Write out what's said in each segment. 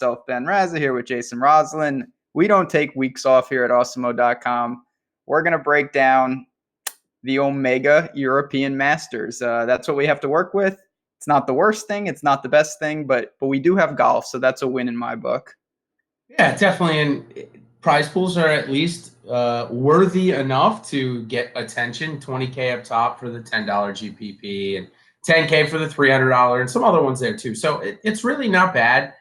Myself, Ben Raza, here with Jason Roslin. We don't take weeks off here at Awesemo.com. We're going to break down the Omega European Masters. That's what we have to work with. It's not the worst thing. It's not the best thing, but we do have golf, so that's a win in my book. Yeah, definitely. And prize pools are at least worthy enough to get attention. $20K up top for the $10 GPP and $10K for the $300 and some other ones there too. So it's really not bad.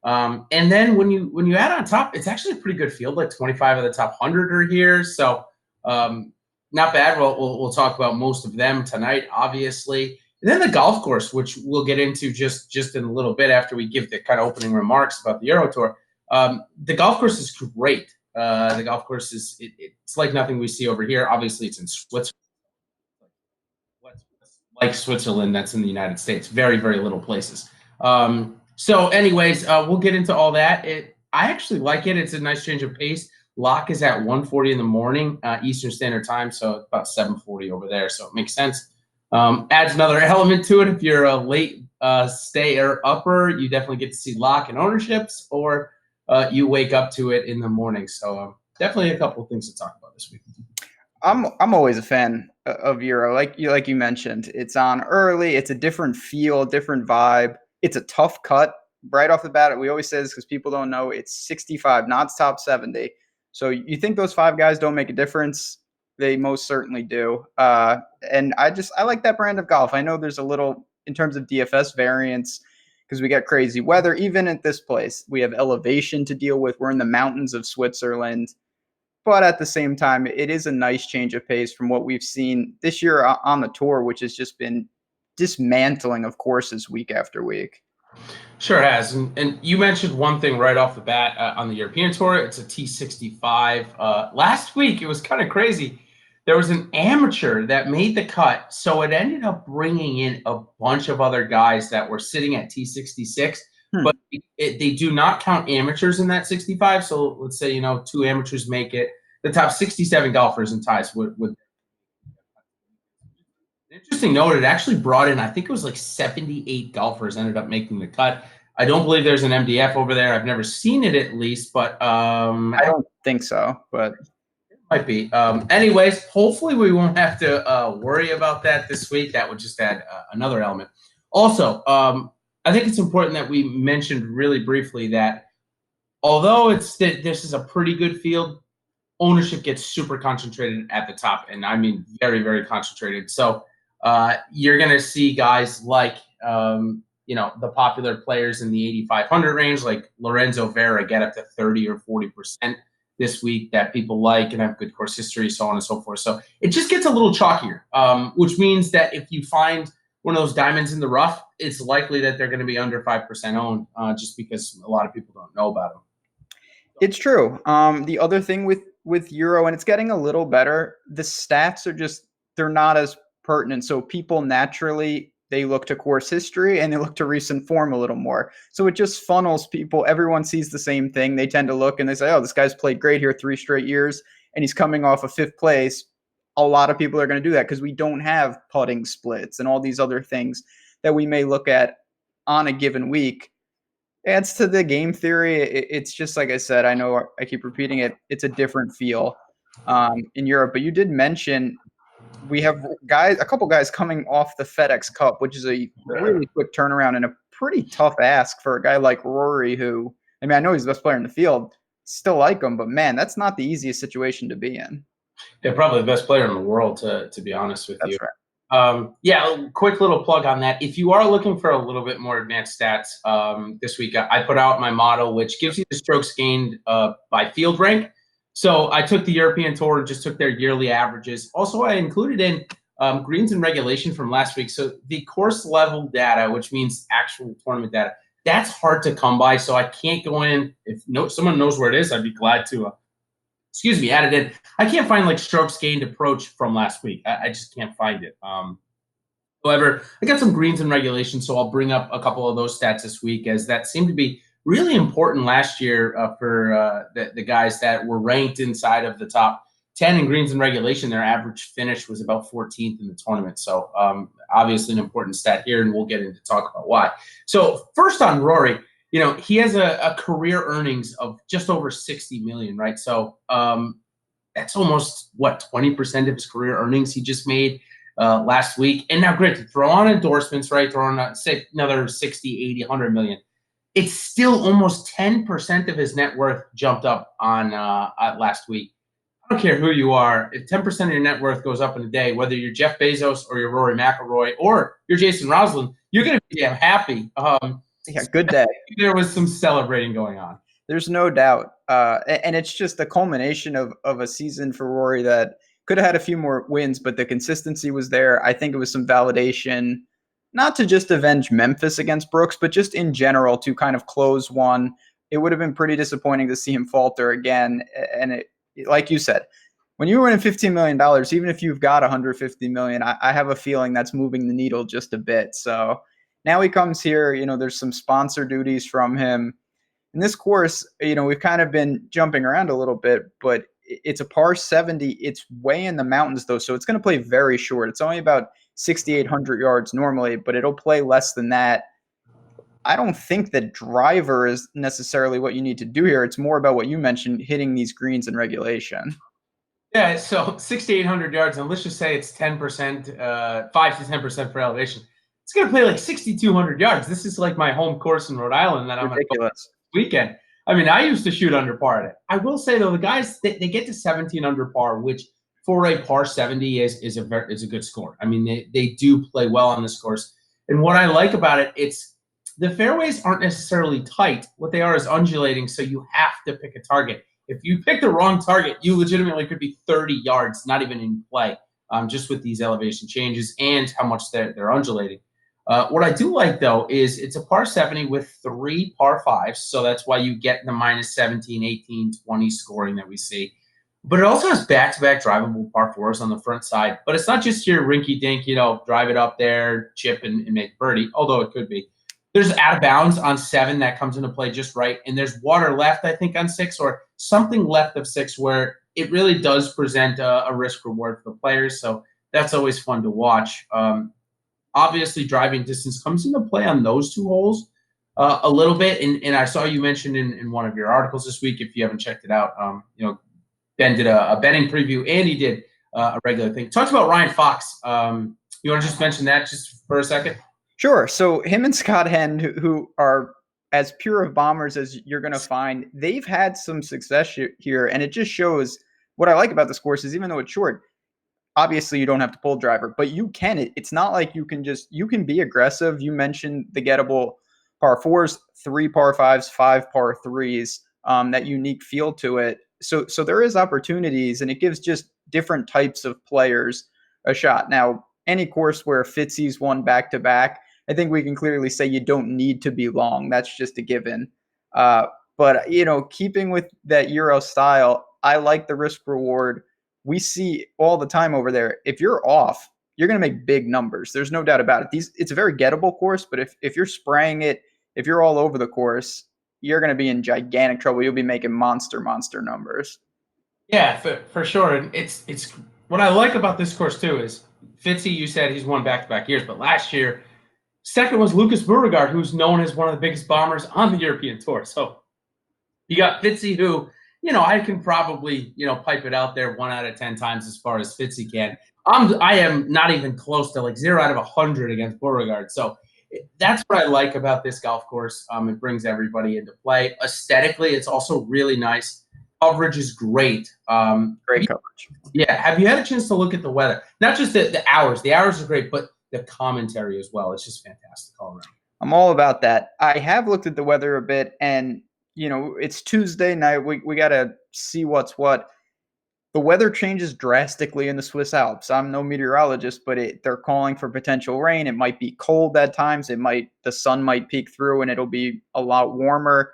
And then when you add on top, it's actually a pretty good field. Like 25 of the top 100 are here. So not bad. We'll talk about most of them tonight, obviously. And then the golf course, which we'll get into just in a little bit after we give the kind of opening remarks about the Euro Tour. The golf course is great. The golf course it's like nothing we see over here. Obviously, it's in Switzerland. Like Switzerland, that's in the United States. Very, very little places. So anyways, we'll get into all that. I actually like it. It's a nice change of pace. Lock is at 1:40 in the morning, Eastern Standard Time, so about 7:40 over there. So it makes sense. Adds another element to it. If you're a late stayer-upper, you definitely get to see lock and ownerships, or you wake up to it in the morning. So definitely a couple of things to talk about this week. I'm always a fan of Euro. Like you mentioned, it's on early. It's a different feel, different vibe. It's a tough cut right off the bat. We always say this because people don't know. It's 65, not top 70. So you think those five guys don't make a difference? They most certainly do. And I like that brand of golf. I know there's a little, in terms of DFS variance, because we got crazy weather. Even at this place, we have elevation to deal with. We're in the mountains of Switzerland. But at the same time, it is a nice change of pace from what we've seen this year on the tour, which has just been dismantling of courses week after week. Sure has. And you mentioned one thing right off the bat on the European Tour. It's a T65. Last week, it was kind of crazy. There was an amateur that made the cut, so it ended up bringing in a bunch of other guys that were sitting at T66. But they do not count amateurs in that 65. So let's say, two amateurs make it. The top 67 golfers and ties would. Interesting note, it actually brought in, I think it was like 78 golfers ended up making the cut. I don't believe there's an MDF over there. I've never seen it at least, but I don't think so, but it might be. Anyways, hopefully we won't have to worry about that this week. That would just add another element. Also, I think it's important that we mentioned really briefly that although this is a pretty good field, ownership gets super concentrated at the top, and I mean very, very concentrated. So you're going to see guys like, the popular players in the 8,500 range, like Lorenzo Vera, get up to 30 or 40% this week that people like and have good course history, so on and so forth. So it just gets a little chalkier, which means that if you find one of those diamonds in the rough, it's likely that they're going to be under 5% owned just because a lot of people don't know about them. It's true. The other thing with Euro, and it's getting a little better, the stats are they're not as pertinent. So people naturally, they look to course history and they look to recent form a little more. So it just funnels people. Everyone sees the same thing. They tend to look and they say, oh, this guy's played great here 3 straight years and he's coming off of 5th place. A lot of people are going to do that because we don't have putting splits and all these other things that we may look at on a given week. Adds to the game theory. It's just like I said, I know I keep repeating it. It's a different feel in Europe. But you did mention we have a couple guys coming off the FedEx Cup, which is a really quick turnaround and a pretty tough ask for a guy like Rory, who, I know he's the best player in the field. Still like him, but man, that's not the easiest situation to be in. Yeah, probably the best player in the world, to be honest with you. That's right. Yeah, quick little plug on that. If you are looking for a little bit more advanced stats this week, I put out my model, which gives you the strokes gained by field rank. So I took the European Tour and just took their yearly averages. Also, I included in greens and regulation from last week. So the course level data, which means actual tournament data, that's hard to come by. So I can't go in. If someone knows where it is, I'd be glad to add it in. I can't find like strokes gained approach from last week. I just can't find it. However, I got some greens and regulation, so I'll bring up a couple of those stats this week, as that seemed to be really important last year for the guys that were ranked inside of the top 10 in greens and regulation. Their average finish was about 14th in the tournament. So obviously an important stat here, and we'll get into talk about why. So first on Rory, he has a career earnings of just over 60 million, right? So that's almost 20% of his career earnings he just made last week. And now, granted, throw on endorsements, right? Throw on say another 60, 80, 100 million. It's still almost 10% of his net worth jumped up on last week. I don't care who you are. If 10% of your net worth goes up in a day, whether you're Jeff Bezos or you're Rory McIlroy or you're Jason Roslin, you're going to be damn happy. Yeah, good day. There was some celebrating going on. There's no doubt. And it's just the culmination of a season for Rory that could have had a few more wins, but the consistency was there. I think it was some validation, not to just avenge Memphis against Brooks, but just in general to kind of close one. It would have been pretty disappointing to see him falter again. And like you said, when you were winning $15 million, even if you've got $150 million, I have a feeling that's moving the needle just a bit. So now he comes here, there's some sponsor duties from him. In this course, we've kind of been jumping around a little bit, but it's a par 70. It's way in the mountains, though, so it's going to play very short. It's only about 6,800 yards normally, but it'll play less than that. I don't think that driver is necessarily what you need to do here. It's more about what you mentioned, hitting these greens in regulation. Yeah, so 6,800 yards, and let's just say it's 10%, 5 to 10% for elevation. It's going to play like 6,200 yards. This is like my home course in Rhode Island that I'm going to go weekend. I mean, I used to shoot under par at it. I will say, though, the guys, they get to 17 under par, which for a par 70 is a good score. I mean, they do play well on this course. And what I like about it, it's the fairways aren't necessarily tight. What they are is undulating, so you have to pick a target. If you pick the wrong target, you legitimately could be 30 yards, not even in play, just with these elevation changes and how much they're undulating. What I do like, though, is it's a par 70 with 3 par 5s, so that's why you get the minus 17, 18, 20 scoring that we see. But it also has back-to-back drivable par 4s on the front side. But it's not just your rinky-dink, drive it up there, chip, and make birdie, although it could be. There's out of bounds on 7 that comes into play just right, and there's water left, I think, on 6, or something left of 6 where it really does present a risk-reward for the players, so that's always fun to watch. Obviously, driving distance comes into play on those 2 holes a little bit, and I saw you mentioned in one of your articles this week, if you haven't checked it out, Ben did a betting preview, and he did a regular thing. Talked about Ryan Fox. You want to just mention that just for a second? Sure. So him and Scott Henn, who are as pure of bombers as you're going to find, they've had some success here, and it just shows what I like about this course is even though it's short, obviously you don't have to pull driver, but you can. It's not like you can be aggressive. You mentioned the gettable par 4s, 3 par 5s, 5 par 3s, that unique feel to it. So there is opportunities, and it gives just different types of players a shot. Now, any course where Fitzy's won back-to-back, I think we can clearly say you don't need to be long. That's just a given. But, keeping with that Euro style, I like the risk reward. We see all the time over there. If you're off, you're going to make big numbers. There's no doubt about it. It's a very gettable course, but if you're spraying it, if you're all over the course, you're going to be in gigantic trouble. You'll be making monster numbers. Yeah, for sure. And it's what I like about this course too is Fitzy, you said he's won back-to-back years, but last year, second was Lucas Beauregard, who's known as one of the biggest bombers on the European Tour. So you got Fitzy, who, I can probably, pipe it out there 1 out of 10 times as far as Fitzy can. I am not even close to 0 out of 100 against Beauregard. So that's what I like about this golf course. It brings everybody into play. Aesthetically, it's also really nice. Coverage is great. Great coverage. Yeah. Have you had a chance to look at the weather? Not just the hours. The hours are great, but the commentary as well. It's just fantastic all around. I'm all about that. I have looked at the weather a bit, and it's Tuesday night. We got to see what's what. The weather changes drastically in the Swiss Alps. I'm no meteorologist, but they're calling for potential rain. It might be cold at times. The sun might peek through, and it'll be a lot warmer.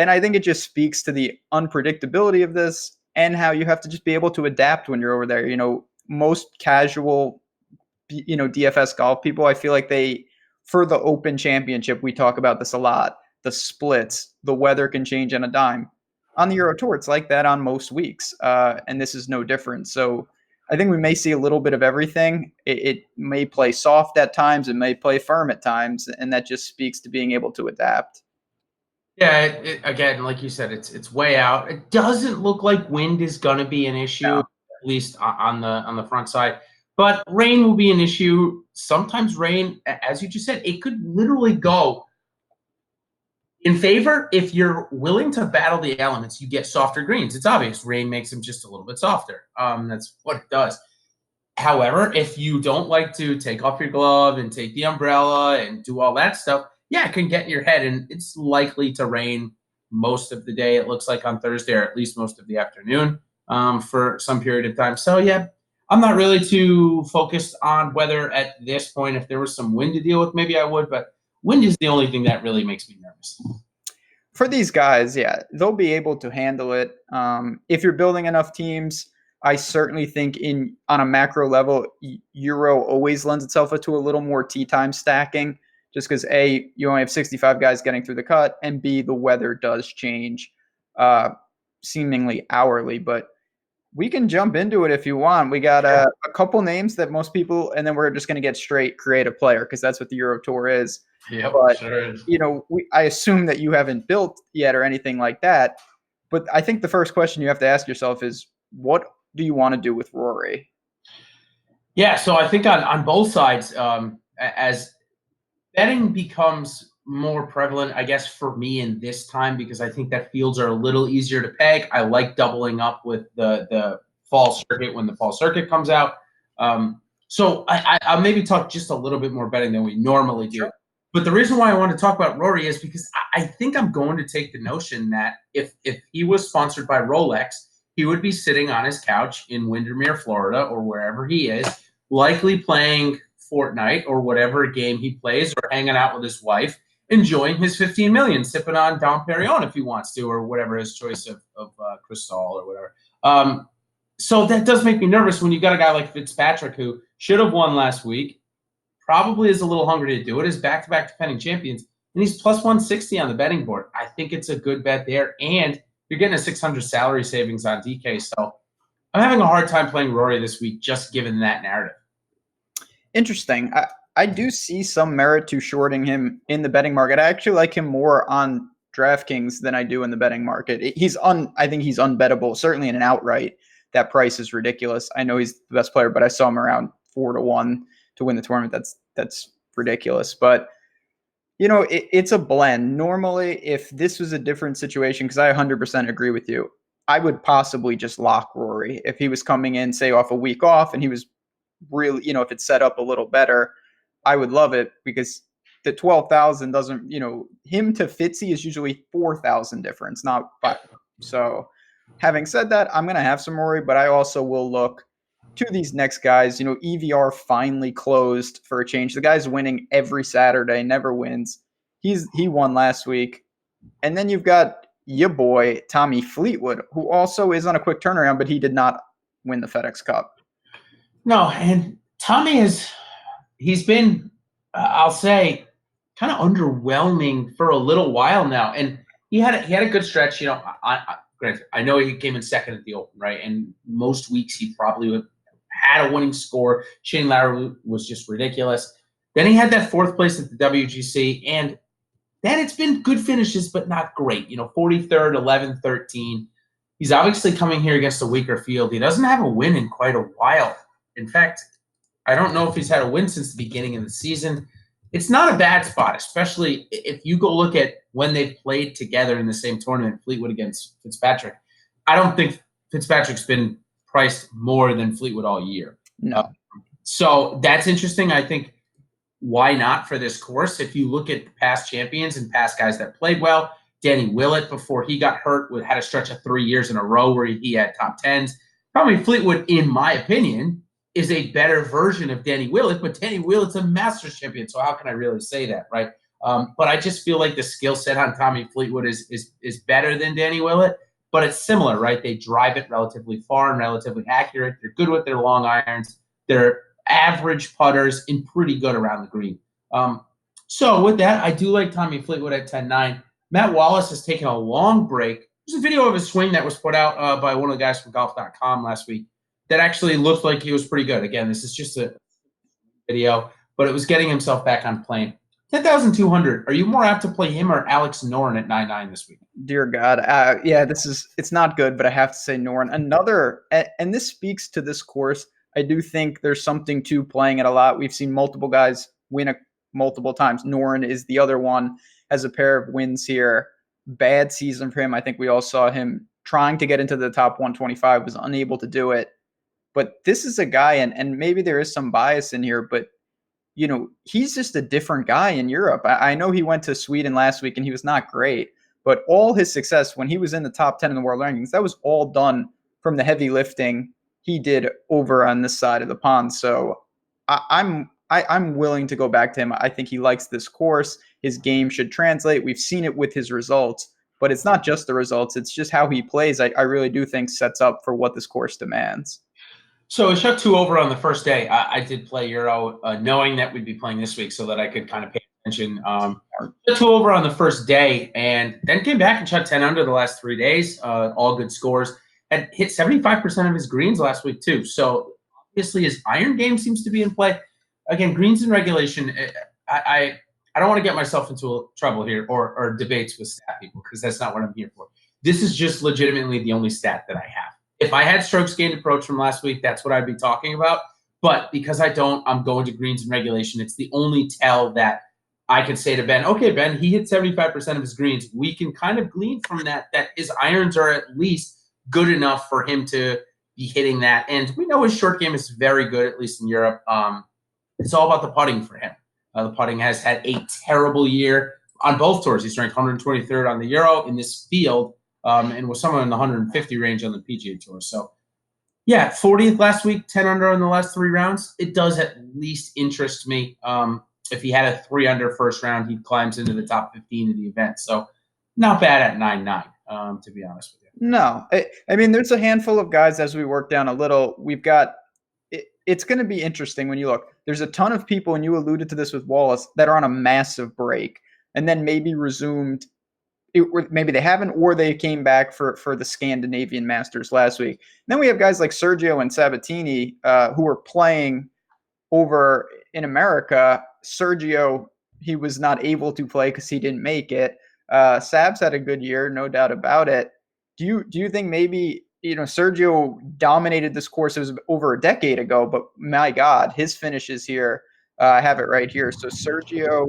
And I think it just speaks to the unpredictability of this and how you have to just be able to adapt when you're over there. Most casual, DFS golf people, I feel like for the Open Championship, we talk about this a lot. The splits, the weather can change on a dime. On the Euro Tour, it's like that on most weeks, and this is no different. So I think we may see a little bit of everything. It may play soft at times, it may play firm at times, and that just speaks to being able to adapt. Yeah, again, like you said, it's way out. It doesn't look like wind is going to be an issue, No. at least on the front side. But rain will be an issue. Sometimes rain, as you just said, it could literally go in favor. If you're willing to battle the elements, you get softer greens. It's obvious. Rain makes them just a little bit softer. That's what it does. However, if you don't like to take off your glove and take the umbrella and do all that stuff, yeah, it can get in your head, and it's likely to rain most of the day. It looks like on Thursday, or at least most of the afternoon, for some period of time. So yeah, I'm not really too focused on weather at this point. If there was some wind to deal with, maybe I would, but wind is the only thing that really makes me nervous. For these guys, yeah, they'll be able to handle it. If you're building enough teams, I certainly think on a macro level, Euro always lends itself to a little more tee time stacking, just because A, you only have 65 guys getting through the cut, and B, the weather does change seemingly hourly. But we can jump into it if you want. We got a couple names that most people, and then we're just going to get straight creative player because that's what the Euro Tour is. Yeah, But sure is. I assume that you haven't built yet or anything like that. But I think the first question you have to ask yourself is, what do you want to do with Rory? Yeah, so I think on both sides, as betting becomes more prevalent, I guess, for me in this time, because I think that fields are a little easier to peg. I like doubling up with the fall circuit when the fall circuit comes out. So I'll maybe talk just a little bit more betting than we normally do. Sure. But the reason why I want to talk about Rory is because I think I'm going to take the notion that if he was sponsored by Rolex, he would be sitting on his couch in Windermere, Florida, or wherever he is, likely playing Fortnite or whatever game he plays, or hanging out with his wife, enjoying his 15 million, sipping on Dom Perignon if he wants to, or whatever his choice of Cristal or whatever. So that does make me nervous when you got a guy like Fitzpatrick who should have won last week, probably is a little hungry to do it, is back-to-back defending champions, and he's plus 160 on the betting board. I think it's a good bet there, and you're getting a 600 salary savings on DK. So I'm having a hard time playing Rory this week, just given that narrative. Interesting. I do see some merit to shorting him in the betting market. I actually like him more on DraftKings than I do in the betting market. I think he's unbettable. Certainly in an outright, that price is ridiculous. I know he's the best player, but I saw him around 4-1 to win the tournament. That's ridiculous. But it's a blend. Normally, if this was a different situation, because I 100% agree with you, I would possibly just lock Rory if he was coming in, say, off a week off, and he was really, if it's set up a little better, I would love it, because the 12,000 doesn't, him to Fitzy is usually 4,000 difference, not 5. So having said that, I'm going to have some Rory, but I also will look to these next guys. EVR finally closed for a change. The guy's winning every Saturday, never wins. He won last week. And then you've got your boy, Tommy Fleetwood, who also is on a quick turnaround, but he did not win the FedEx Cup. No, and Tommy he's been, I'll say, kind of underwhelming for a little while now. And he had a good stretch. Granted, I know he came in second at the Open, right? And most weeks he probably would had a winning score. Shane Lowry was just ridiculous. Then he had that fourth place at the WGC, and then it's been good finishes, but not great. 43rd, 11th, 13. He's obviously coming here against a weaker field. He doesn't have a win in quite a while. In fact, I don't know if he's had a win since the beginning of the season. It's not a bad spot, especially if you go look at when they've played together in the same tournament, Fleetwood against Fitzpatrick. I don't think Fitzpatrick's been priced more than Fleetwood all year. No. So that's interesting. I think, why not for this course? If you look at past champions and past guys that played well, Danny Willett, before he got hurt, had a stretch of 3 years in a row where he had top 10s. Probably Fleetwood, in my opinion, is a better version of Danny Willett, but Danny Willett's a Masters champion, so how can I really say that, right? But I just feel like the skill set on Tommy Fleetwood is better than Danny Willett, but it's similar, right? They drive it relatively far and relatively accurate. They're good with their long irons. They're average putters and pretty good around the green. So with that, I do like Tommy Fleetwood at 10-9. Matt Wallace has taken a long break. There's a video of his swing that was put out by one of the guys from golf.com last week that actually looked like he was pretty good. Again, this is just a video, but it was getting himself back on plane. 10,200. Are you more apt to play him or Alex Noren at 9-9 this week? Dear God. Yeah, it's not good, but I have to say Noren. And this speaks to this course. I do think there's something to playing it a lot. We've seen multiple guys win multiple times. Noren is the other one, has a pair of wins here. Bad season for him. I think we all saw him trying to get into the top 125, was unable to do it. But this is a guy, and maybe there is some bias in here, but he's just a different guy in Europe. I know he went to Sweden last week and he was not great, but all his success when he was in the top 10 in the world rankings, that was all done from the heavy lifting he did over on this side of the pond. So I'm willing to go back to him. I think he likes this course. His game should translate. We've seen it with his results, but it's not just the results. It's just how he plays. I really do think sets up for what this course demands. So I shot 2 over on the first day. I did play Euro, knowing that we'd be playing this week so that I could kind of pay attention. Shot 2 over on the first day, and then came back and shot 10 under the last 3 days. All good scores. And hit 75% of his greens last week too. So obviously his iron game seems to be in play. Again, greens in regulation. I don't want to get myself into trouble here or debates with stat people, because that's not what I'm here for. This is just legitimately the only stat that I have. If I had strokes gained approach from last week, that's what I'd be talking about. But because I don't, I'm going to greens and regulation. It's the only tell that I could say to Ben, okay, Ben, he hit 75% of his greens. We can kind of glean from that his irons are at least good enough for him to be hitting that. And we know his short game is very good, at least in Europe. It's all about the putting for him. The putting has had a terrible year on both tours. He's ranked 123rd on the Euro in this field. And was somewhere in the 150 range on the PGA Tour. So, yeah, 40th last week, 10 under in the last 3 rounds. It does at least interest me. If he had a 3 under first round, he climbs into the top 15 of the event. So, not bad at 9-9, to be honest with you. No. I mean, there's a handful of guys as we work down a little. We've got it's going to be interesting when you look. There's a ton of people, and you alluded to this with Wallace, that are on a massive break and then maybe resumed. Maybe they haven't, or they came back for the Scandinavian Masters last week. And then we have guys like Sergio and Sabatini who are playing over in America. Sergio, he was not able to play because he didn't make it. Sab's had a good year, no doubt about it. Do you think maybe Sergio dominated this course? It was over a decade ago, but my God, his finishes here. I have it right here. So Sergio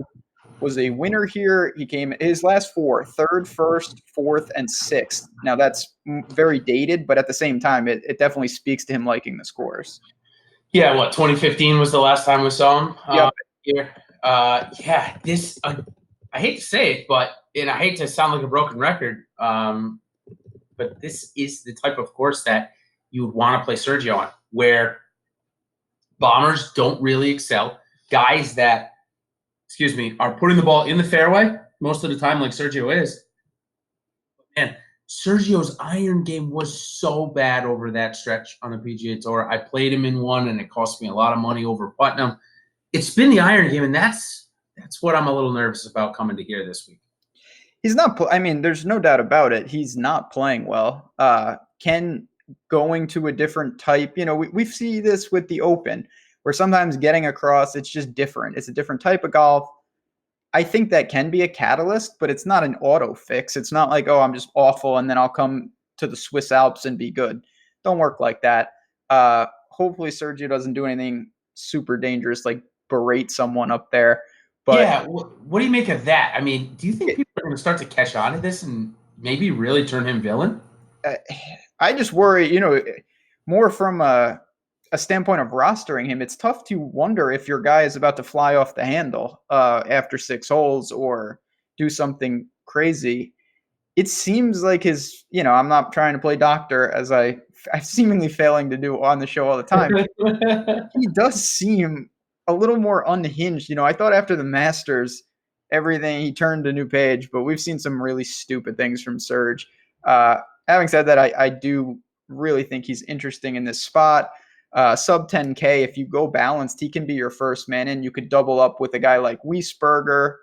was a winner here. He came his last 4, 3rd, 1st, 4th, and 6th. Now that's very dated, but at the same time, it definitely speaks to him liking this course. Yeah, 2015 was the last time we saw him Yep. here. Yeah, this I hate to say it, and I hate to sound like a broken record, but this is the type of course that you would want to play Sergio on, where bombers don't really excel. Guys that are putting the ball in the fairway most of the time, like Sergio is. Man, Sergio's iron game was so bad over that stretch on the PGA Tour. I played him in one, and it cost me a lot of money over Putnam. It's been the iron game, and that's what I'm a little nervous about coming to here this week. He's not. I mean, there's no doubt about it. He's not playing well. Ken going to a different type. We see this with the Open, where sometimes getting across, it's just different. It's a different type of golf. I think that can be a catalyst, but it's not an auto fix. It's not like, oh, I'm just awful and then I'll come to the Swiss Alps and be good. Don't work like that. Hopefully Sergio doesn't do anything super dangerous, like berate someone up there. But yeah, what do you make of that? I mean, do you think people are going to start to catch on to this and maybe really turn him villain? I just worry, more from a standpoint of rostering him. It's tough to wonder if your guy is about to fly off the handle after 6 holes or do something crazy. It seems like I'm not trying to play doctor, as I'm seemingly failing to do on the show all the time. He does seem a little more unhinged. I thought after the Masters, he turned a new page, but we've seen some really stupid things from Serge. Having said that, I do really think he's interesting in this spot. Sub 10K, if you go balanced, he can be your first man in. You could double up with a guy like Wiesberger,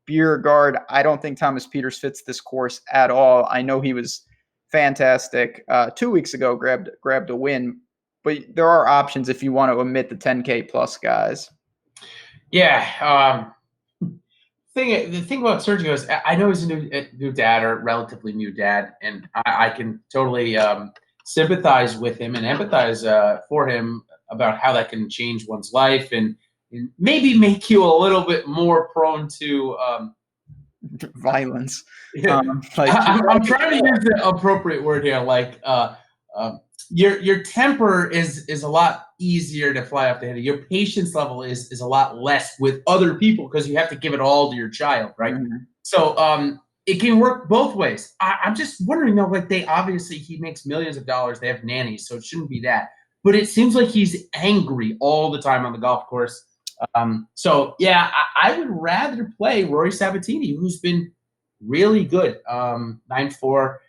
Bjerregaard. I don't think Thomas Pieters fits this course at all. I know he was fantastic 2 weeks ago, grabbed a win, but there are options if you want to omit the 10K plus guys. Yeah. The thing about Sergio is I know he's a new dad or relatively new dad, and I can totally sympathize with him and empathize for him about how that can change one's life and maybe make you a little bit more prone to Violence. yeah. Like I'm trying to use the appropriate word here. Like your temper is a lot easier to fly off the handle. Your patience level is a lot less with other people because you have to give it all to your child, right? Mhm. So it can work both ways. I'm just wondering though, like he makes millions of dollars. They have nannies, so it shouldn't be that. But it seems like he's angry all the time on the golf course. So yeah, I would rather play Rory Sabatini, who's been really good. 9-4.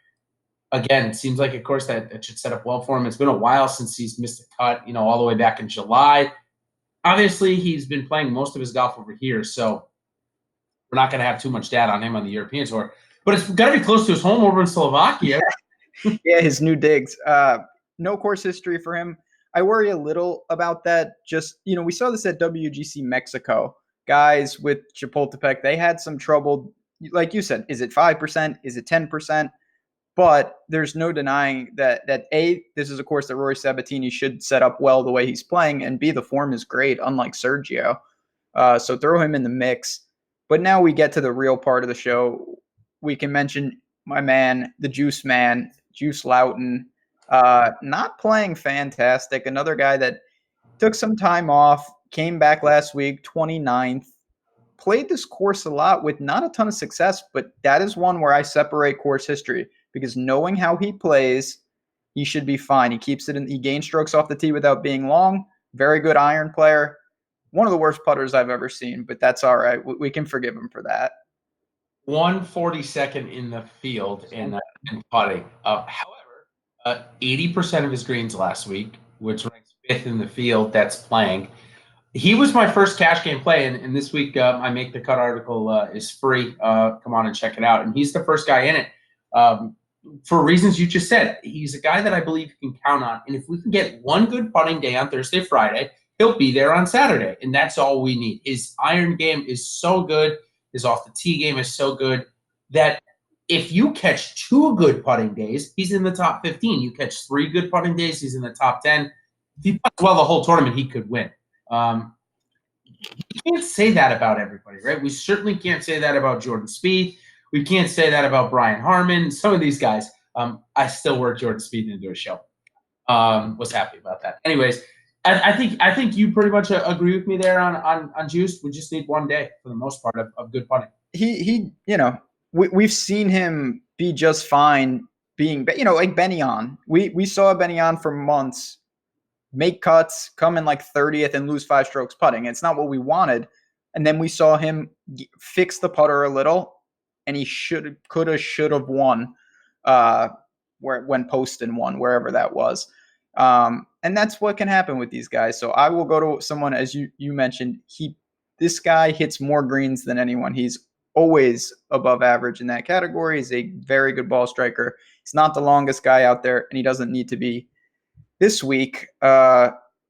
Again, it seems like a course that should set up well for him. It's been a while since he's missed a cut, all the way back in July. Obviously, he's been playing most of his golf over here, so we're not going to have too much data on him on the European Tour. But it's got to be close to his home over in Slovakia. Yeah, his new digs. No course history for him. I worry a little about that. Just, we saw this at WGC Mexico. Guys with Chapultepec, they had some trouble. Like you said, is it 5%? Is it 10%? But there's no denying that A, this is a course that Rory Sabatini should set up well the way he's playing, and B, the form is great, unlike Sergio. So throw him in the mix. But now we get to the real part of the show. We can mention my man, the Juice Man, Juice Loughton, not playing fantastic. Another guy that took some time off, came back last week, 29th, played this course a lot with not a ton of success, but that is one where I separate course history because knowing how he plays, he should be fine. He keeps it in, he gains strokes off the tee without being long. Very good iron player. One of the worst putters I've ever seen, but that's all right. We can forgive him for that. 142nd in the field in putting. However, 80% of his greens last week, which ranks 5th in the field that's playing. He was my first cash game play, and this week my Make the Cut article is free. Come on and check it out. And he's the first guy in it for reasons you just said. He's a guy that I believe you can count on. And if we can get one good putting day on Thursday, Friday, he'll be there on Saturday. And that's all we need. His iron game is so good. His off the tee game is so good that if you catch 2 good putting days, he's in the top 15. You catch 3 good putting days, he's in the top 10. If he puts well the whole tournament, he could win. You can't say that about everybody, right? We certainly can't say that about Jordan Spieth. We can't say that about Brian Harman. Some of these guys, I still work Jordan Spieth into a show. Was happy about that. Anyways, I think you pretty much agree with me there on Juice. We just need one day for the most part of good putting. We've seen him be just fine being, like Benyon. We saw Benyon for months make cuts, come in like 30th and lose 5 strokes putting. It's not what we wanted. And then we saw him fix the putter a little, and he should have won when Poston won, wherever that was. And that's what can happen with these guys. So I will go to someone, as you mentioned, this guy hits more greens than anyone. He's always above average in that category. He's a very good ball striker. He's not the longest guy out there, and he doesn't need to be this week.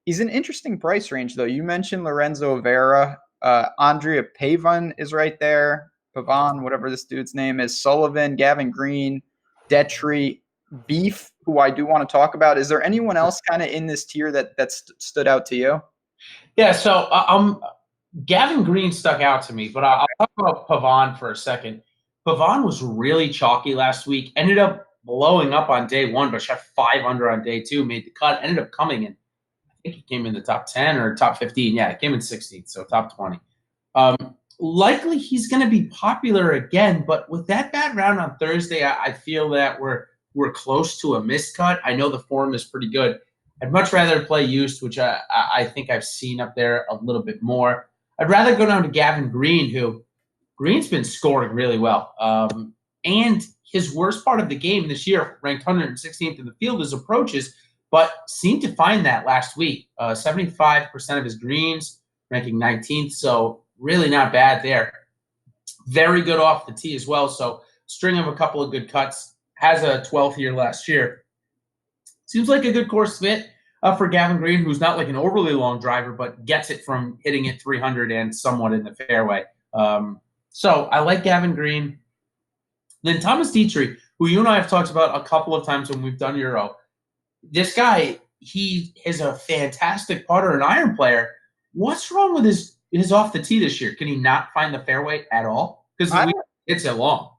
He's an interesting price range, though. You mentioned Lorenzo Vera. Andrea Pavon is right there. Pavon, whatever this dude's name is. Sullivan, Gavin Green, Detry, Beef, who I do want to talk about. Is there anyone else kind of in this tier that stood out to you? Yeah, so Gavin Green stuck out to me, but I'll talk about Pavon for a second. Pavon was really chalky last week. Ended up blowing up on day 1, but shot 5 under on day 2, made the cut, ended up coming in. I think he came in the top 10 or top 15. Yeah, it came in 16th, so top 20. Likely he's going to be popular again, but with that bad round on Thursday, I feel that we're close to a miscut. I know the form is pretty good. I'd much rather play Used, which I think I've seen up there a little bit more. I'd rather go down to Gavin Green, who Green's been scoring really well. And his worst part of the game this year, ranked 116th in the field, is approaches, but seemed to find that last week. 75% of his greens, ranking 19th, so really not bad there. Very good off the tee as well, so string of a couple of good cuts. Has a 12th year last year. Seems like a good course fit for Gavin Green, who's not like an overly long driver, but gets it from hitting it 300 and somewhat in the fairway. So I like Gavin Green. Then Thomas Dietrich, who you and I have talked about a couple of times when we've done Euro. This guy, he is a fantastic putter and iron player. What's wrong with his off the tee this year? Can he not find the fairway at all? Because it's a long.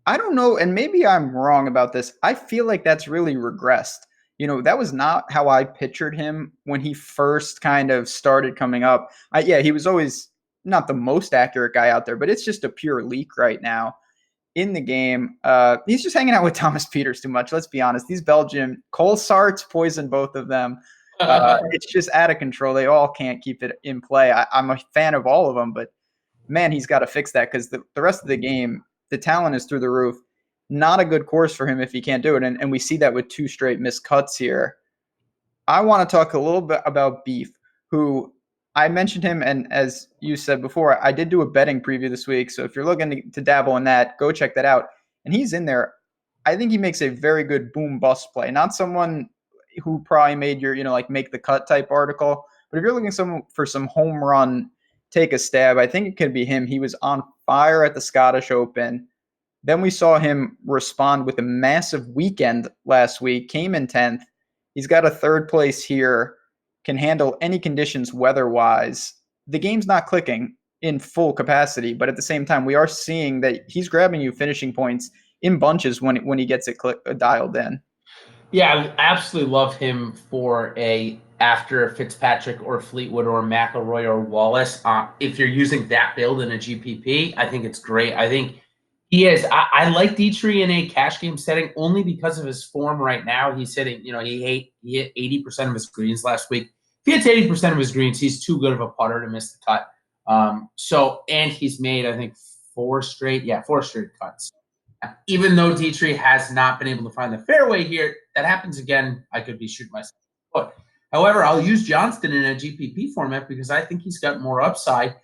I don't know, and maybe I'm wrong about this. I feel like that's really regressed. That was not how I pictured him when he first kind of started coming up. Yeah, he was always not the most accurate guy out there, but it's just a pure leak right now in the game. He's just hanging out with Thomas Peters too much. Let's be honest. These Belgian Cole Sarts poisoned both of them. It's just out of control. They all can't keep it in play. I'm a fan of all of them, but man, he's got to fix that because the rest of the game, the talent is through the roof. Not a good course for him if he can't do it. And we see that with 2 straight missed cuts here. I want to talk a little bit about Beef, who I mentioned him. And as you said before, I did do a betting preview this week. So if you're looking to dabble in that, go check that out. And he's in there. I think he makes a very good boom bust play. Not someone who probably made your, make the cut type article. But if you're looking for some home run, take a stab, I think it could be him. He was on fire at the Scottish Open. Then we saw him respond with a massive weekend last week, came in 10th. He's got a 3rd place here, can handle any conditions weather-wise. The game's not clicking in full capacity, but at the same time, we are seeing that he's grabbing you finishing points in bunches when he gets it dialed in. Yeah, I absolutely love him for after Fitzpatrick or Fleetwood or McIlroy or Wallace. If you're using that build in a GPP, I think it's great. I think he is. I like Dietrich in a cash game setting only because of his form right now. He's hitting, he hit 80% of his greens last week. If he hits 80% of his greens, he's too good of a putter to miss the cut. And he's made, I think, 4 straight cuts. Even though Dietrich has not been able to find the fairway here, that happens again. I could be shooting myself in the foot. However, I'll use Johnston in a GPP format because I think he's got more upside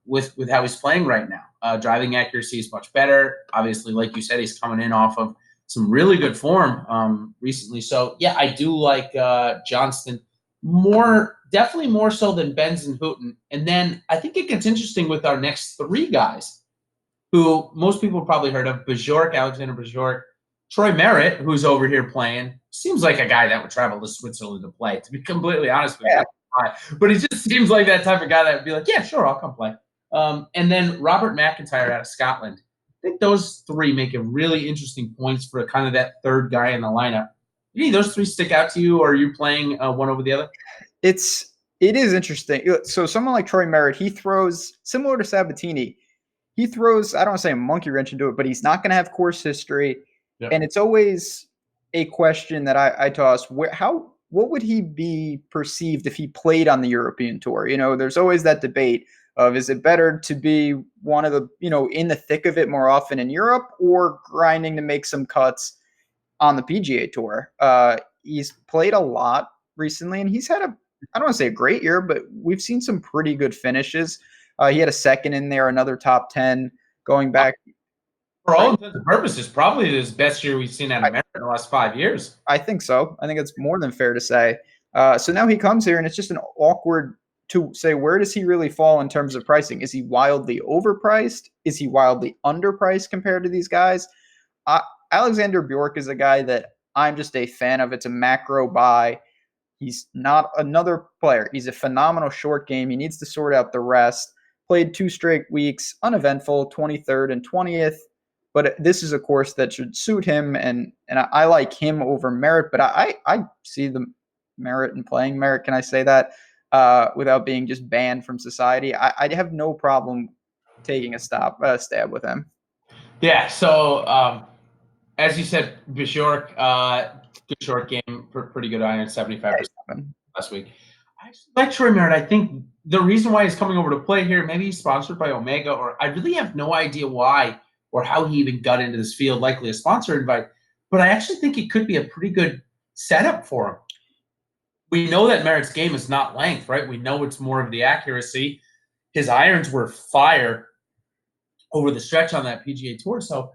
with how he's playing right now. Driving accuracy is much better. Obviously, like you said, he's coming in off of some really good form recently. So, yeah, I do like Johnston definitely more so than Benz and Houghton. And then I think it gets interesting with our next 3 guys, who most people probably heard of: Alexander Bajork, Troy Merritt, who's over here playing. Seems like a guy that would travel to Switzerland to play, to be completely honest with you. But he just seems like that type of guy that would be like, yeah, sure, I'll come play. And then Robert McIntyre out of Scotland. I think those 3 make a really interesting points for kind of that 3rd guy in the lineup. Any of those 3 stick out to you, or are you playing one over the other? It is interesting. So someone like Troy Merritt, he throws similar to Sabatini. He throws, I don't want to say a monkey wrench into it, but he's not going to have course history. Yep. And it's always a question that I toss: what would he be perceived if he played on the European Tour? There's always that debate of, is it better to be one of the, in the thick of it more often in Europe, or grinding to make some cuts on the PGA Tour? He's played a lot recently, and he's had I don't want to say a great year, but we've seen some pretty good finishes. He had a 2nd in there, another top 10 going back. For all intents and purposes, probably his best year we've seen out of Merritt in the last 5 years. I think so. I think it's more than fair to say. So now he comes here, and it's just an awkward to say, where does he really fall in terms of pricing? Is he wildly overpriced? Is he wildly underpriced compared to these guys? Alexander Bjork is a guy that I'm just a fan of. It's a macro buy. He's not another player. He's a phenomenal short game. He needs to sort out the rest. Played 2 straight weeks, uneventful, 23rd and 20th. But this is a course that should suit him, and I like him over Merritt. But I see the merit in playing Merritt. Can I say that without being just banned from society? I have no problem taking a stab with him. Yeah. So as you said, Bjork, good short game, pretty good iron, 75% last week. I actually like Troy Merritt. I think the reason why he's coming over to play here, maybe he's sponsored by Omega, or I really have no idea why or how he even got into this field, likely a sponsor invite. But I actually think it could be a pretty good setup for him. We know that Merritt's game is not length, right? We know it's more of the accuracy. His irons were fire over the stretch on that PGA Tour. So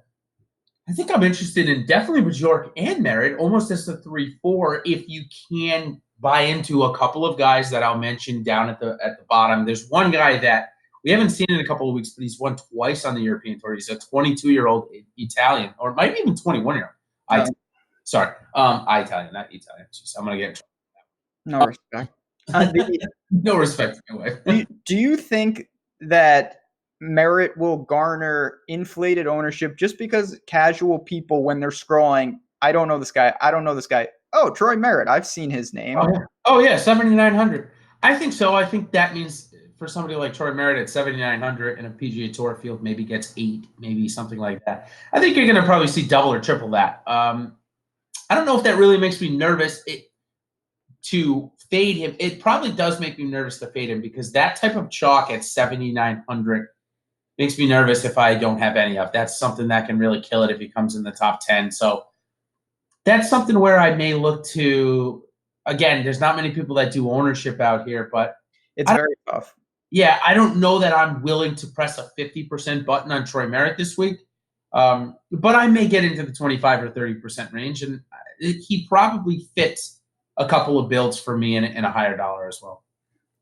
I think I'm interested in definitely Bjork and Merritt, almost as the 3-4, if you can buy into a couple of guys that I'll mention down at the bottom. There's one guy that We haven't seen it in a couple of weeks, but he's won twice on the European Tour. He's a 22-year-old Italian, or it might be even 21-year-old. Italian, not Italian. Jeez, I'm going to get no respect. no respect. Anyway. Do you think that Merritt will garner inflated ownership just because casual people, when they're scrolling, I don't know this guy. Oh, Troy Merritt. I've seen his name. Oh yeah, 7,900. I think so. I think that means for somebody like Troy Merritt at 7,900 in a PGA Tour field, maybe gets 8, maybe something like that. I think you're going to probably see double or triple that. I don't know if that really makes me nervous to fade him. It probably does make me nervous to fade him because that type of chalk at 7,900 makes me nervous if I don't have any of. That's something that can really kill it if he comes in the top 10. So that's something where I may look to. Again, there's not many people that do ownership out here, but it's very tough. Yeah, I don't know that I'm willing to press a 50% button on Troy Merritt this week, but I may get into the 25 or 30% range, and he probably fits a couple of builds for me in a higher dollar as well.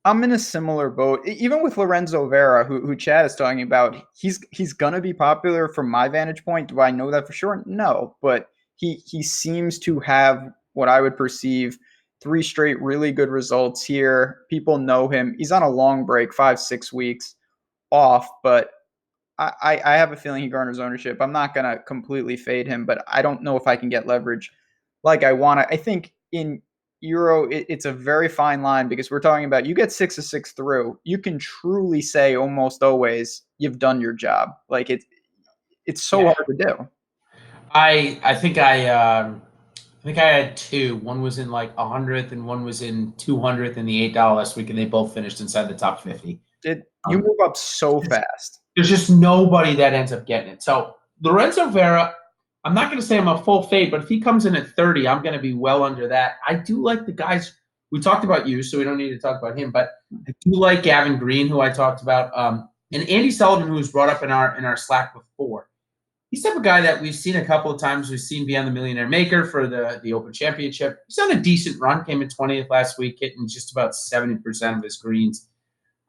I'm in a similar boat. Even with Lorenzo Vera, who Chad is talking about, he's going to be popular from my vantage point. Do I know that for sure? No, but he seems to have what I would perceive 3 straight really good results here. People know him. He's on a long break, 5-6 weeks off, but I have a feeling he garners ownership. I'm not going to completely fade him, but I don't know if I can get leverage like I want to. I think in Euro, it's a very fine line because we're talking about you get 6 of 6 through. You can truly say almost always you've done your job. Like it's so hard to do. I think I had 2. One was in like 100th and one was in 200th in the $8 last week, and they both finished inside the top 50. You move up so fast. There's just nobody that ends up getting it. So Lorenzo Vera, I'm not going to say I'm a full fade, but if he comes in at 30, I'm going to be well under that. I do like the guys. We talked about you, so we don't need to talk about him, but I do like Gavin Green, who I talked about, and Andy Sullivan, who was brought up in our Slack before. He's the type of guy that we've seen a couple of times. We've seen be on the Millionaire Maker for the Open Championship. He's on a decent run. Came in 20th last week, hitting just about 70% of his greens.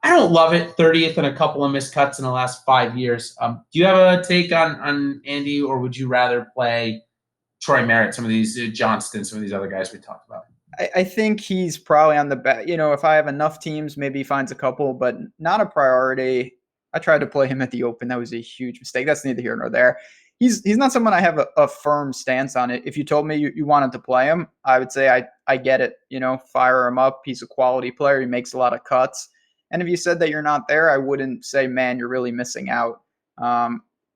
I don't love it. 30th and a couple of missed cuts in the last 5 years. Do you have a take on Andy, or would you rather play Troy Merritt, some of these Johnston, some of these other guys we talked about? I think he's probably on the back. If I have enough teams, maybe he finds a couple, but not a priority. I tried to play him at the Open. That was a huge mistake. That's neither here nor there. He's not someone I have a firm stance on it. If you told me you wanted to play him, I would say I get it. Fire him up. He's a quality player. He makes a lot of cuts. And if you said that you're not there, I wouldn't say, man, you're really missing out.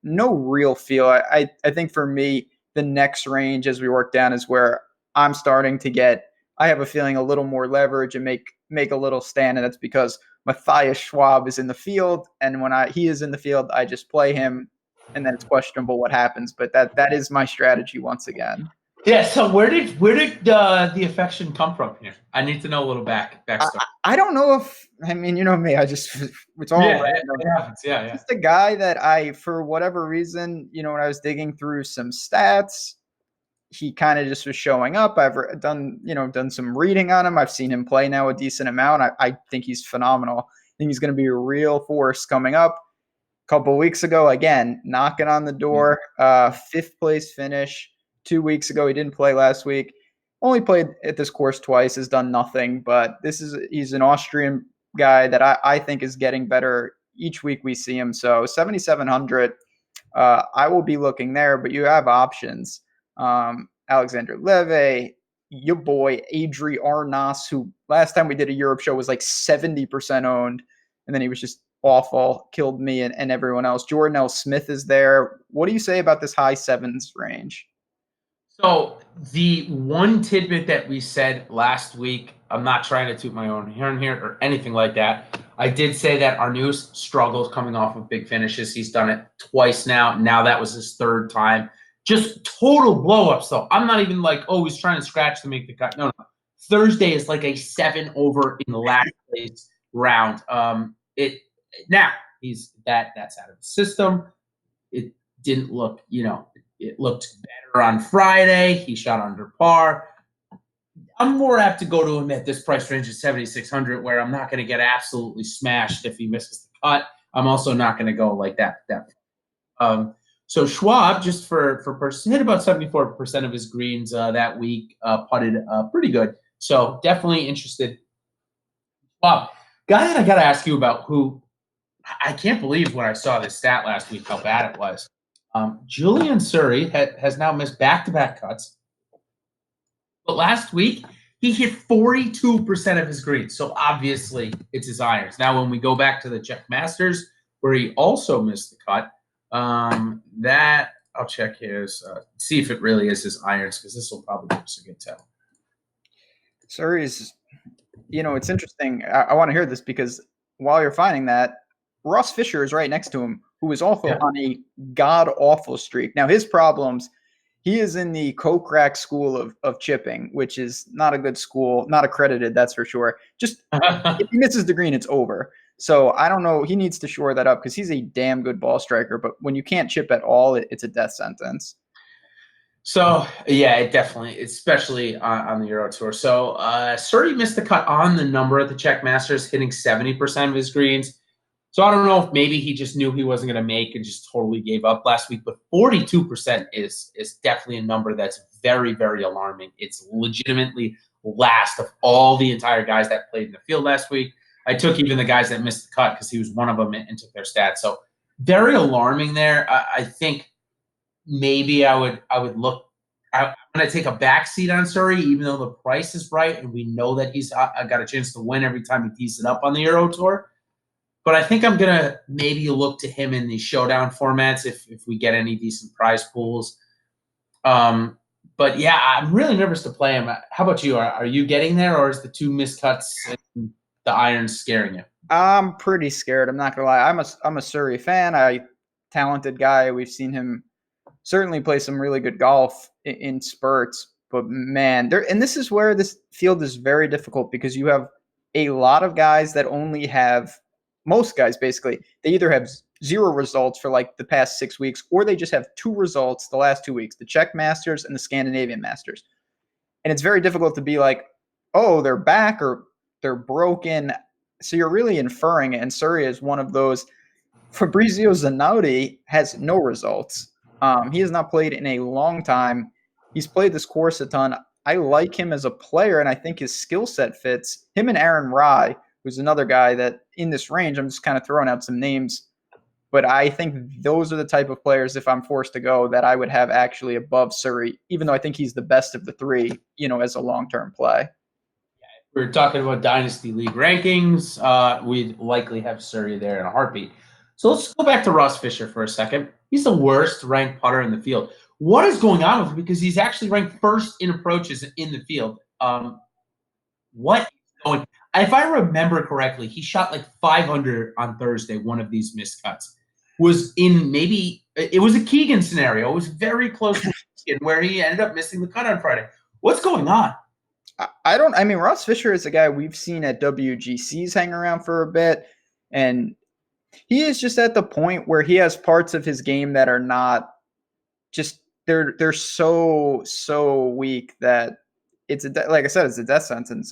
No real feel. I think for me, the next range as we work down is where I'm starting to get, I have a feeling, a little more leverage and make a little stand. And that's because Matthias Schwab is in the field. And when he is in the field, I just play him. And then it's questionable what happens. But that is my strategy once again. Yeah, so where did the affection come from here? I need to know a little backstory. I don't know if, you know me, it's all random. It happens. Yeah. Just a guy that for whatever reason, when I was digging through some stats, he kind of just was showing up. I've done some reading on him. I've seen him play now a decent amount. I think he's phenomenal. I think he's going to be a real force coming up. A couple of weeks ago, again, knocking on the door, 5th place finish. 2 weeks ago, he didn't play last week. Only played at this course twice, has done nothing. But he's an Austrian guy that I think is getting better each week we see him. So 7,700, I will be looking there. But you have options. Alexander Leve, your boy Adri Arnas, who last time we did a Europe show was like 70% owned, and then he was just awful, killed me and everyone else. Jordan L. Smith is there. What do you say about this high 7s range? So the one tidbit that we said last week, I'm not trying to toot my own horn here or anything like that. I did say that Arnaus struggles coming off of big finishes. He's done it twice now. Now that was his 3rd time. Just total blow-ups, though. I'm not even like, he's trying to scratch to make the cut. No. Thursday is like a 7 over in the last place round. Now that's out of the system. It didn't look, it looked better on Friday. He shot under par. I'm more apt to go to him at this price range of 7,600, where I'm not going to get absolutely smashed if he misses the cut. I'm also not going to go like that. So Schwab, just for purchase, hit about 74% of his greens that week, putted pretty good. So definitely interested. Schwab, guy that I got to ask you about, who I can't believe when I saw this stat last week how bad it was. Julian Surrey has now missed back-to-back cuts. But last week, he hit 42% of his greens. So obviously, it's his irons. Now, when we go back to the Czech Masters, where he also missed the cut, that I'll check his, see if it really is his irons, because this will probably give us a good tell. Surrey's, it's interesting. I want to hear this because while you're finding that, Ross Fisher is right next to him, who is also on a god-awful streak. Now, his problems, he is in the Kokrak school of chipping, which is not a good school, not accredited, that's for sure. Just if he misses the green, it's over. So I don't know. He needs to shore that up because he's a damn good ball striker. But when you can't chip at all, it's a death sentence. So, yeah, it definitely, especially on the Euro Tour. So Surrey missed the cut on the number at the Czech Masters, hitting 70% of his greens. So I don't know if maybe he just knew he wasn't going to make and just totally gave up last week. But 42% is definitely a number that's very, very alarming. It's legitimately last of all the entire guys that played in the field last week. I took even the guys that missed the cut because he was one of them and took their stats. So very alarming there. I think maybe I would look. I'm going to take a backseat on Surrey, even though the price is right and we know that he's got a chance to win every time he tees it up on the Euro Tour. But I think I'm going to maybe look to him in these showdown formats if we get any decent prize pools. But, yeah, I'm really nervous to play him. How about you? Are you getting there, or is the two missed cuts and the irons scaring you? I'm pretty scared. I'm not going to lie. I'm a Surrey fan. Talented guy. We've seen him certainly play some really good golf in spurts. But, man, and this is where this field is very difficult because you have a lot of guys that only have – most guys, basically, they either have 0 results for like the past 6 weeks, or they just have 2 results the last 2 weeks, the Czech Masters and the Scandinavian Masters. And it's very difficult to be like, oh, they're back or they're broken. So you're really inferring it. And Surrey is one of those. Fabrizio Zanotti has no results. He has not played in a long time. He's played this course a ton. I like him as a player, and I think his skill set fits. Him and Aaron Rye, who's another guy that in this range, I'm just kind of throwing out some names, but I think those are the type of players, if I'm forced to go, that I would have actually above Surrey, even though I think he's the best of the 3, as a long-term play. We're talking about Dynasty League rankings. We'd likely have Surrey there in a heartbeat. So let's go back to Ross Fisher for a second. He's the worst ranked putter in the field. What is going on with him? Because he's actually ranked first in approaches in the field. What is going? If I remember correctly, he shot like 500 on Thursday. One of these missed cuts was in it was a Keegan scenario. It was very close to Keegan where he ended up missing the cut on Friday. What's going on? Ross Fisher is a guy we've seen at WGCs hang around for a bit, and he is just at the point where he has parts of his game that are not just they're so weak that it's like I said, it's a death sentence.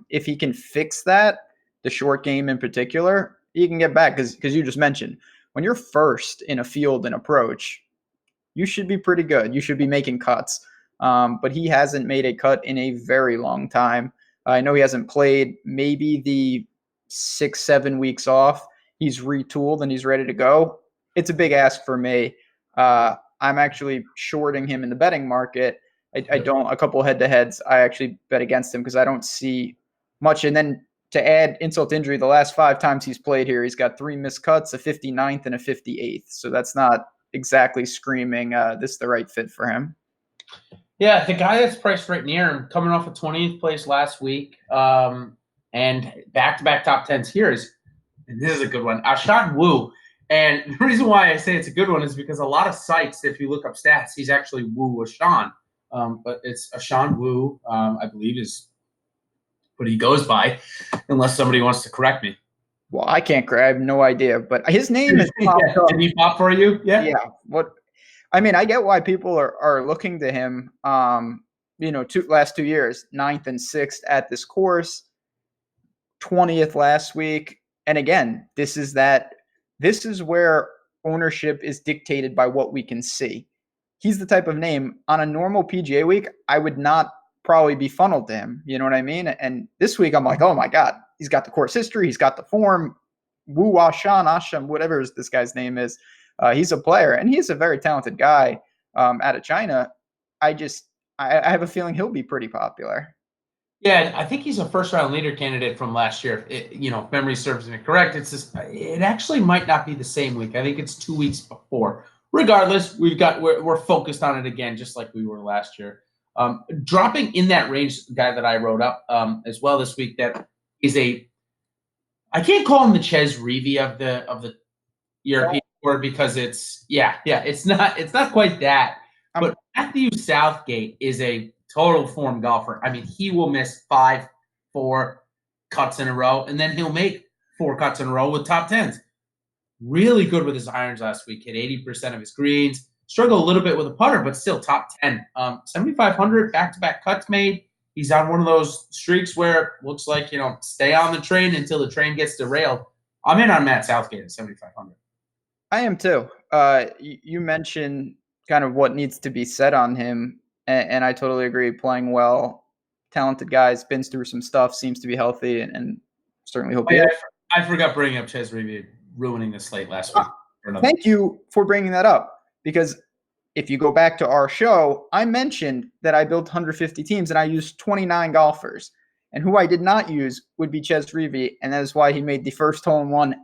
If he can fix that, the short game in particular, he can get back because you just mentioned when you're first in a field and approach, you should be pretty good. You should be making cuts. But he hasn't made a cut in a very long time. I know he hasn't played maybe the 6-7 weeks off. He's retooled and he's ready to go. It's a big ask for me. I'm actually shorting him in the betting market. I don't, a couple head-to-heads, I actually bet against him because I don't see much. And then to add insult to injury, the last 5 times he's played here, he's got 3 missed cuts, a 59th and a 58th. So that's not exactly screaming this is the right fit for him. Yeah, the guy that's priced right near him, coming off a 20th place last week, and back-to-back top 10s here and this is a good one, Ashan Wu. And the reason why I say it's a good one is because a lot of sites, if you look up stats, he's actually Wu Ashan. But it's Ashan Wu, I believe is what he goes by, unless somebody wants to correct me. Well, I can't correct. I have no idea. But his name is Did he pop for you? Yeah. Yeah. I get why people are looking to him. Last 2 years, 9th and 6th at this course, 20th last week. And again, this is that this is where ownership is dictated by what we can see. He's the type of name on a normal PGA week, I would not probably be funneled to him. You know what I mean? And this week I'm like, oh my God, he's got the course history. He's got the form. Wu Washan, Asham, whatever this guy's name is. He's a player, and he's a very talented guy out of China. I have a feeling he'll be pretty popular. Yeah, I think he's a first-round leader candidate from last year. If memory serves me correct, it actually might not be the same week. I think it's 2 weeks before. Regardless, we're focused on it again, just like we were last year. Dropping in that range, the guy that I wrote up as well this week, that is I can't call him the Ches Reavie of the European Tour because it's not quite that. But Matthew Southgate is a total form golfer. I mean, he will miss 4 cuts in a row, and then he'll make 4 cuts in a row with top 10s. Really good with his irons last week. Hit 80% of his greens. Struggled a little bit with a putter, but still top 10. 7,500 back-to-back cuts made. He's on one of those streaks where it looks like, stay on the train until the train gets derailed. I'm in on Matt Southgate at 7,500. I am too. You mentioned kind of what needs to be said on him, and I totally agree. Playing well, talented guy, been through some stuff, seems to be healthy, and certainly hope he is. I forgot bringing up Ches Reavie ruining the slate last week. Thank you for bringing that up, because if you go back to our show, I mentioned that I built 150 teams and I used 29 golfers, and who I did not use would be Ches Reavie, and that is why he made the first hole-in-one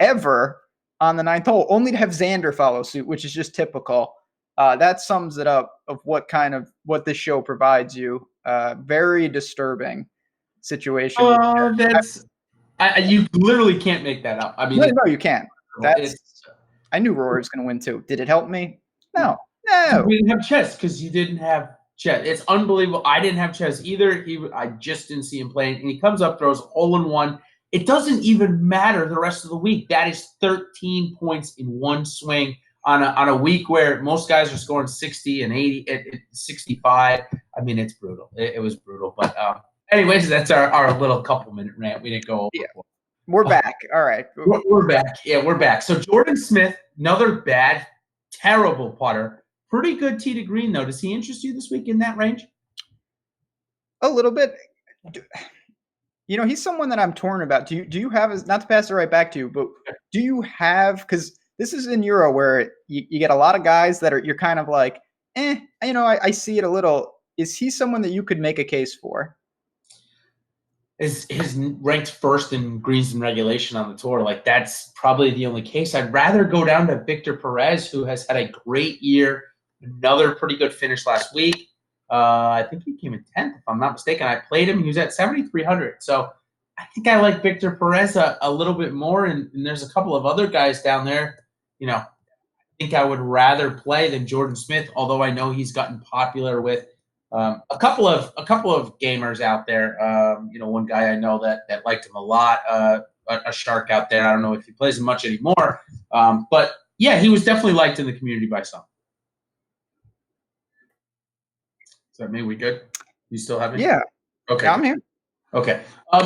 ever on the 9th hole, only to have Xander follow suit, which is just typical. That sums it up of what this show provides you. Very disturbing situation. You literally can't make that up. I mean, no, you can't. I knew Rory was going to win too. Did it help me? No. We didn't have Ches because you didn't have Ches. It's unbelievable. I didn't have Ches either. I just didn't see him playing, and he comes up, throws a hole-in-one. It doesn't even matter the rest of the week. That is 13 points in one swing on a week where most guys are scoring 60 and 80, 65. I mean, it's brutal. It was brutal. But anyways, that's our little couple-minute rant. We didn't go over. Yeah. We're back. All right. We're back. Yeah, we're back. So Jordan Smith, another bad, terrible putter. Pretty good tee to green, though. Does he interest you this week in that range? A little bit. He's someone that I'm torn about. Do you have, not to pass it right back to you, but do you have, because this is in Euro where you get a lot of guys that you're kind of like, I see it a little. Is he someone that you could make a case for? Is ranked first in greens and regulation on the tour. Like, that's probably the only case. I'd rather go down to Victor Perez, who has had a great year. Another pretty good finish last week. I think he came in 10th, if I'm not mistaken. I played him. He was at 7,300. So I think I like Victor Perez a little bit more. And there's a couple of other guys down there, I think I would rather play than Jordan Smith, although I know he's gotten popular with a couple of gamers out there. One guy I know that liked him a lot, a shark out there. I don't know if he plays him much anymore. But yeah, he was definitely liked in the community by some. Is that me? We good? You still have me? Yeah. Okay. Yeah, I'm here. Okay.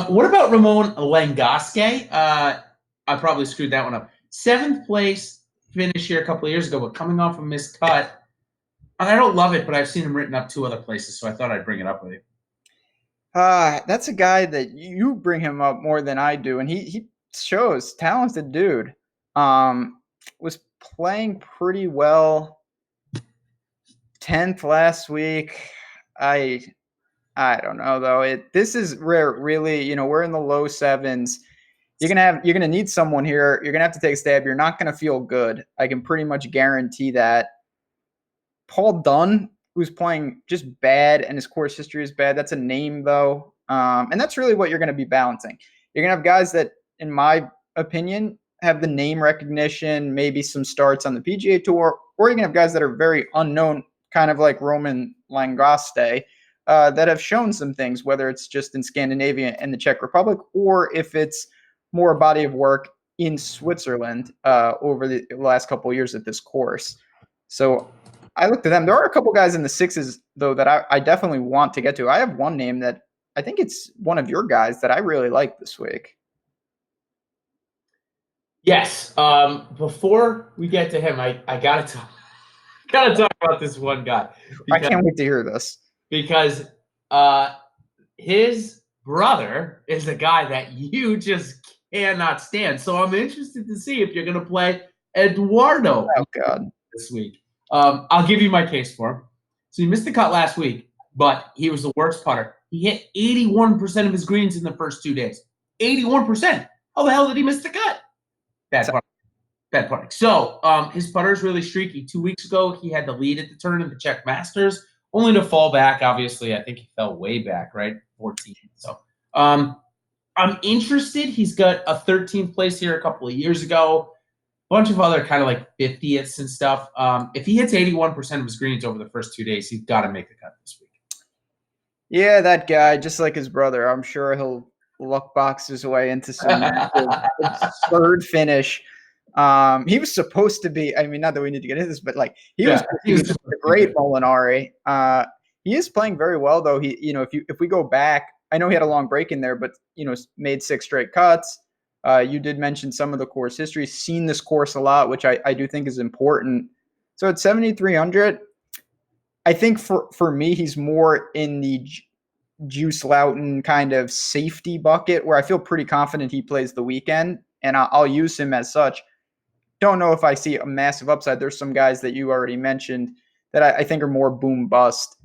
What about Ramon Langosque? I probably screwed that one up. 7th place finish here a couple of years ago, but coming off a missed cut. I don't love it, but I've seen him written up 2 other places, so I thought I'd bring it up with you. That's a guy that you bring him up more than I do, and he shows talented dude. Was playing pretty well. 10th last week. I don't know though. This is where really, we're in the low 7s. You're gonna need someone here. You're gonna have to take a stab. You're not gonna feel good. I can pretty much guarantee that. Paul Dunn, who's playing just bad, and his course history is bad. That's a name though, and that's really what you're gonna be balancing. You're gonna have guys that, in my opinion, have the name recognition, maybe some starts on the PGA Tour, or you're gonna have guys that are very unknown, kind of like Roman Langosque, that have shown some things, whether it's just in Scandinavia and the Czech Republic, or if it's more a body of work in Switzerland over the last couple of years at this course. So I looked at them. There are a couple guys in the 6s, though, that I definitely want to get to. I have one name that I think it's one of your guys that I really like this week. Yes. Before we get to him, I gotta talk about this one guy. I can't wait to hear this. Because his brother is a guy that you just cannot stand. So I'm interested to see if you're going to play Eduardo Oh, God. this week. I'll give you my case for him. So he missed the cut last week, but he was the worst putter. He hit 81% of his greens in the first 2 days. 81%. How the hell did he miss the cut? Bad putting. So his putter is really streaky. 2 weeks ago, he had the lead at the tournament, the Czech Masters, only to fall back. Obviously, I think he fell way back, right? 14. So I'm interested. He's got a 13th place here a couple of years ago. Bunch of other kind of like 50ths and stuff. If he hits 81% of his greens over the first 2 days, he's got to make the cut this week. Yeah, that guy, just like his brother, I'm sure he'll luck box his way into some absurd finish. He was supposed to be, I mean, not that we need to get into this, but like he was a great Molinari. He is playing very well though. He, if we go back, I know he had a long break in there, but made 6 straight cuts. You did mention some of the course history, seen this course a lot, which I do think is important. So at 7,300, I think for me, he's more in the Juice Loughton kind of safety bucket where I feel pretty confident he plays the weekend, and I'll use him as such. Don't know if I see a massive upside. There's some guys that you already mentioned that I think are more boom bust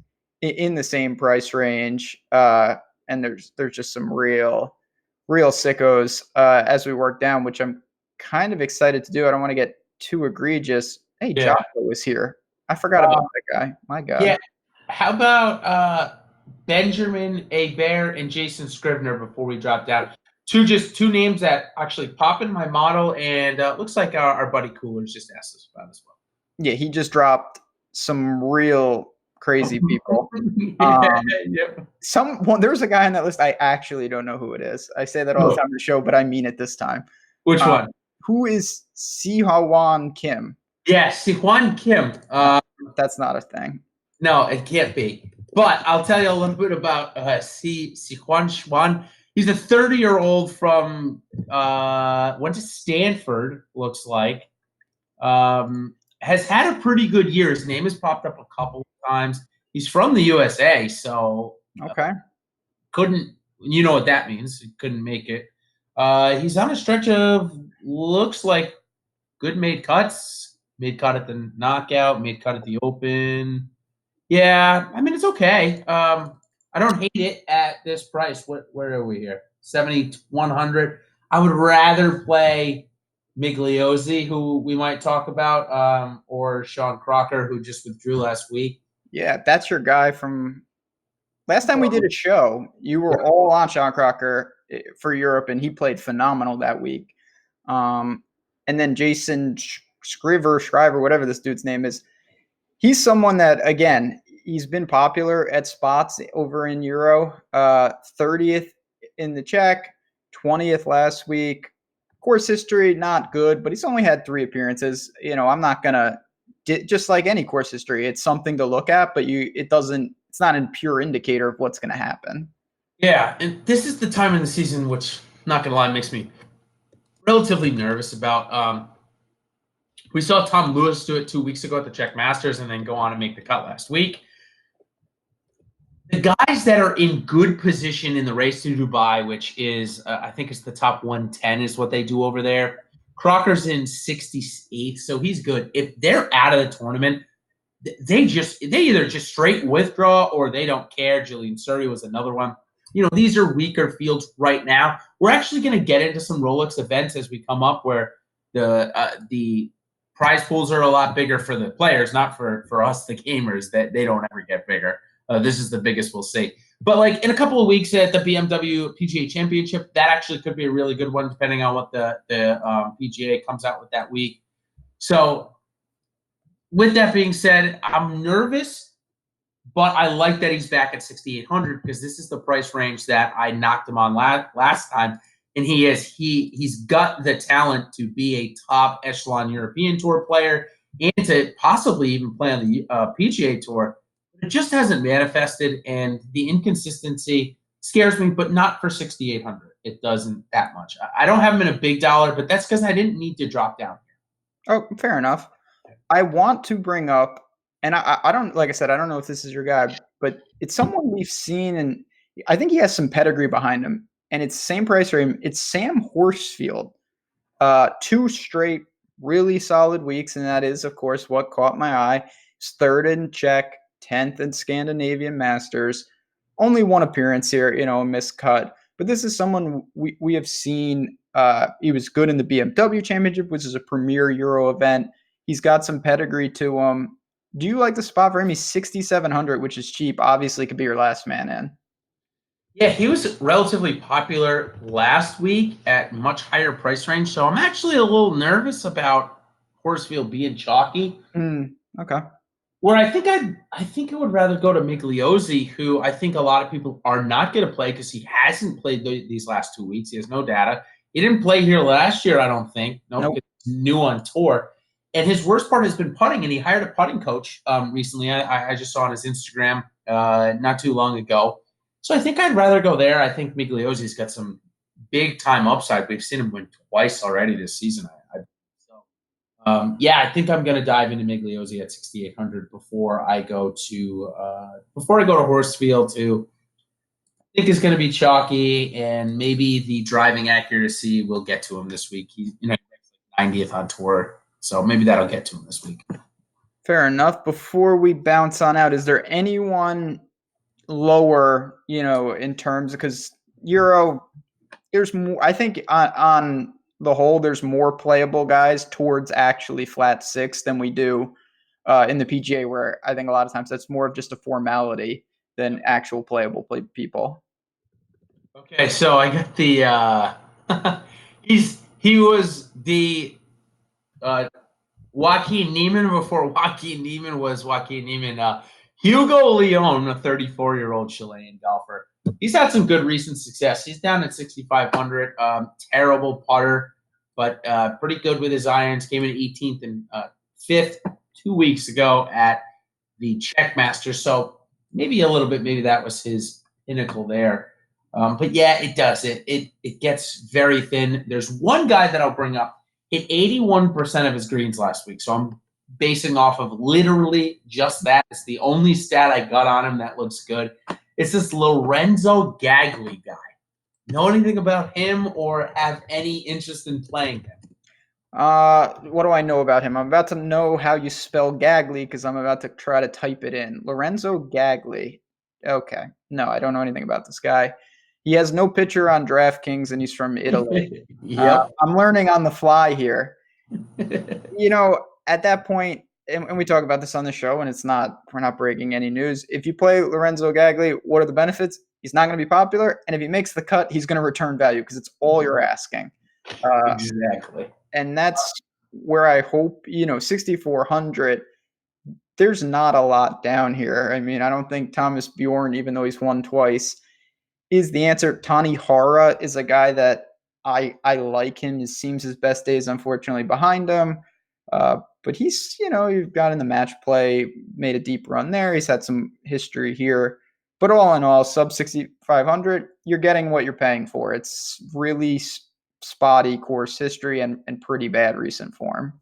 in the same price range. And there's just some real sickos as we work down, which I'm kind of excited to do. I don't want to get too egregious. Hey, Yeah. Jocko was here. I forgot about that guy. My God. Yeah. How about Benjamin Hebert and Jason Scrivener before we drop down? Two names that actually pop in my model, and looks like our buddy Coolers just asked us about as well. Yeah, he just dropped some real crazy people. Yep. There's a guy on that list. I actually don't know who it is. I say that all the time on the show, but I mean it this time. Which one? Who is Si-Hwan Kim? Yeah, Si-Hwan Kim. That's not a thing. No, it can't be. But I'll tell you a little bit about Si-Hwan Schwan. He's a 30-year-old from went to Stanford, looks like. Has had a pretty good year. His name has popped up a couple of times. He's from the USA, so okay. Couldn't, you know what that means. He couldn't make it. He's on a stretch of, looks like, good made cuts. Made cut at the knockout, made cut at the Open. Yeah, I mean, it's okay. I don't hate it at this price. Where are we here? 7,100. I would rather play Migliozzi, who we might talk about, or Sean Crocker, who just withdrew last week. Yeah, that's your guy from last time we did a show. You were all on Sean Crocker for Europe, and he played phenomenal that week. And then Jason Scriver, whatever this dude's name is, he's someone that, again, he's been popular at spots over in Euro. 30th in the Czech, 20th last week. Course history, not good, but he's only had 3 appearances. I'm not going to, just like any course history, it's something to look at, but it's not a pure indicator of what's going to happen. Yeah, and this is the time in the season which, not going to lie, makes me relatively nervous about. We saw Tom Lewis do it 2 weeks ago at the Czech Masters and then go on and make the cut last week. The guys that are in good position in the race to Dubai, which is, I think it's the top 110 is what they do over there. Crocker's in 68th, so he's good. If they're out of the tournament, they either just straight withdraw or they don't care. Julian Surrey was another one. These are weaker fields right now. We're actually going to get into some Rolex events as we come up where the prize pools are a lot bigger for the players, not for us, the gamers, that they don't ever get bigger. This is the biggest we'll see. But like in a couple of weeks at the BMW PGA Championship, that actually could be a really good one, depending on what the PGA comes out with that week. So with that being said, I'm nervous, but I like that he's back at 6,800 because this is the price range that I knocked him on last time. And he's got the talent to be a top echelon European Tour player and to possibly even play on the PGA Tour. It just hasn't manifested, and the inconsistency scares me, but not for 6,800. it doesn't that much. I don't have him in a big dollar, but that's because I didn't need to drop down. Oh, fair enough. I want to bring up, and I don't, like I said, I don't know if this is your guy, but it's someone we've seen, and I think he has some pedigree behind him, and it's same price range. It's Sam Horsfield. 2 straight really solid weeks, and that is, of course, what caught my eye. He's 3rd in Czech, 10th in Scandinavian Masters. Only 1 appearance here, a missed cut. But this is someone we have seen. He was good in the BMW Championship, which is a premier Euro event. He's got some pedigree to him. Do you like the spot for him? He's 6,700, which is cheap. Obviously, could be your last man in. Yeah, he was relatively popular last week at much higher price range, so I'm actually a little nervous about Horsfield being chalky. Okay. Where I think I would rather go to Migliozzi, who I think a lot of people are not going to play because he hasn't played these last 2 weeks. He has no data. He didn't play here last year, I don't think. Nope. He's new on tour. And his worst part has been putting, and he hired a putting coach recently. I just saw on his Instagram not too long ago. So I think I'd rather go there. I think Migliozzi's got some big-time upside. We've seen him win twice already this season. I think I'm going to dive into Migliozzi at 6,800 before I go to Horsfield, who I think is going to be chalky, and maybe the driving accuracy will get to him this week. He's 90th on tour, so maybe that'll get to him this week. Fair enough. Before we bounce on out, is there anyone lower, in terms, because Euro, there's more, I think on the whole, there's more playable guys towards actually flat 6 than we do in the PGA, where I think a lot of times that's more of just a formality than actual playable people. Okay, so I got the he was the Joaquin Niemann before Joaquin Niemann was Joaquin Niemann. Hugo Leon, a 34-year-old Chilean golfer. He's had some good recent success. He's down at 6,500. Terrible putter, but pretty good with his irons. Came in 18th and 5th 2 weeks ago at the Czech Masters. So maybe that was his pinnacle there. But yeah, it does. It gets very thin. There's one guy that I'll bring up. Hit 81% of his greens last week. So I'm basing off of literally just that. It's the only stat I got on him that looks good. It's this Lorenzo Gagli guy. Know anything about him or have any interest in playing him? What do I know about him? I'm about to know how you spell Gagli because I'm about to try to type it in. Lorenzo Gagli. Okay. No, I don't know anything about this guy. He has no picture on DraftKings, and he's from Italy. Yep. I'm learning on the fly here. At that point, and we talk about this on the show, and we're not breaking any news. If you play Lorenzo Gagli, what are the benefits? He's not going to be popular, and if he makes the cut, he's going to return value because it's all you're asking. Exactly. And that's where I hope, 6,400, there's not a lot down here. I mean, I don't think Thomas Bjorn, even though he's won twice, is the answer. Tani Hara is a guy that I like him. It seems his best days, unfortunately, behind him. But he's, you've got in the match play, made a deep run there. He's had some history here. But all in all, sub 6,500, you're getting what you're paying for. It's really spotty course history and pretty bad recent form.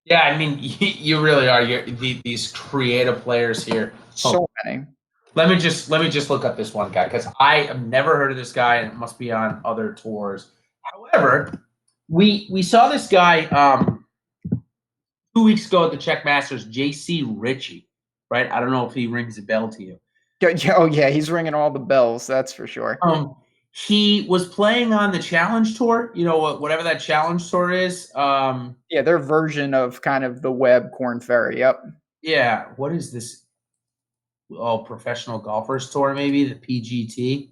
Yeah, I mean, you really are. These creative players here. So many. Let me just look up this one guy because I have never heard of this guy, and it must be on other tours. However, we saw this guy 2 weeks ago at the Czech Masters, JC Ritchie, right? I don't know if he rings a bell to you. Oh yeah, he's ringing all the bells. That's for sure. He was playing on the Challenge Tour, whatever that Challenge Tour is. Yeah, their version of kind of the Webb Corn Ferry. Yep. Yeah. What is this? Oh, Professional Golfers Tour, maybe the PGT.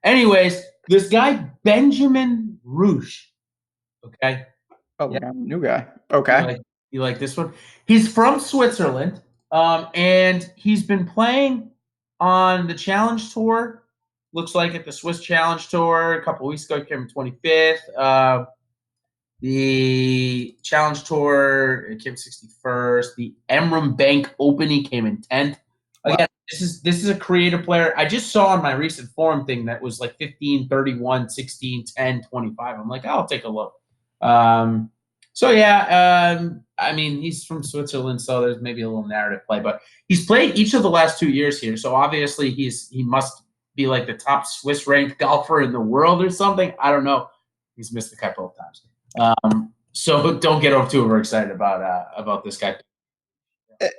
Anyways, this guy Benjamin Rouge. Okay. Oh, yeah. New guy. Okay. You like this one? He's from Switzerland, and he's been playing on the Challenge Tour. Looks like at the Swiss Challenge Tour a couple weeks ago, he came in 25th. The Challenge Tour, it came 61st. The Emram Bank Open, he came in 10th. Again, This is a creative player. I just saw on my recent forum thing that was like 15, 31, 16, 10, 25. I'm like, I'll take a look. So yeah, I mean, he's from Switzerland, so there's maybe a little narrative play, but he's played each of the last 2 years here. So obviously he must be like the top Swiss ranked golfer in the world or something. I don't know. He's missed a couple of times. So don't get too overexcited about this guy.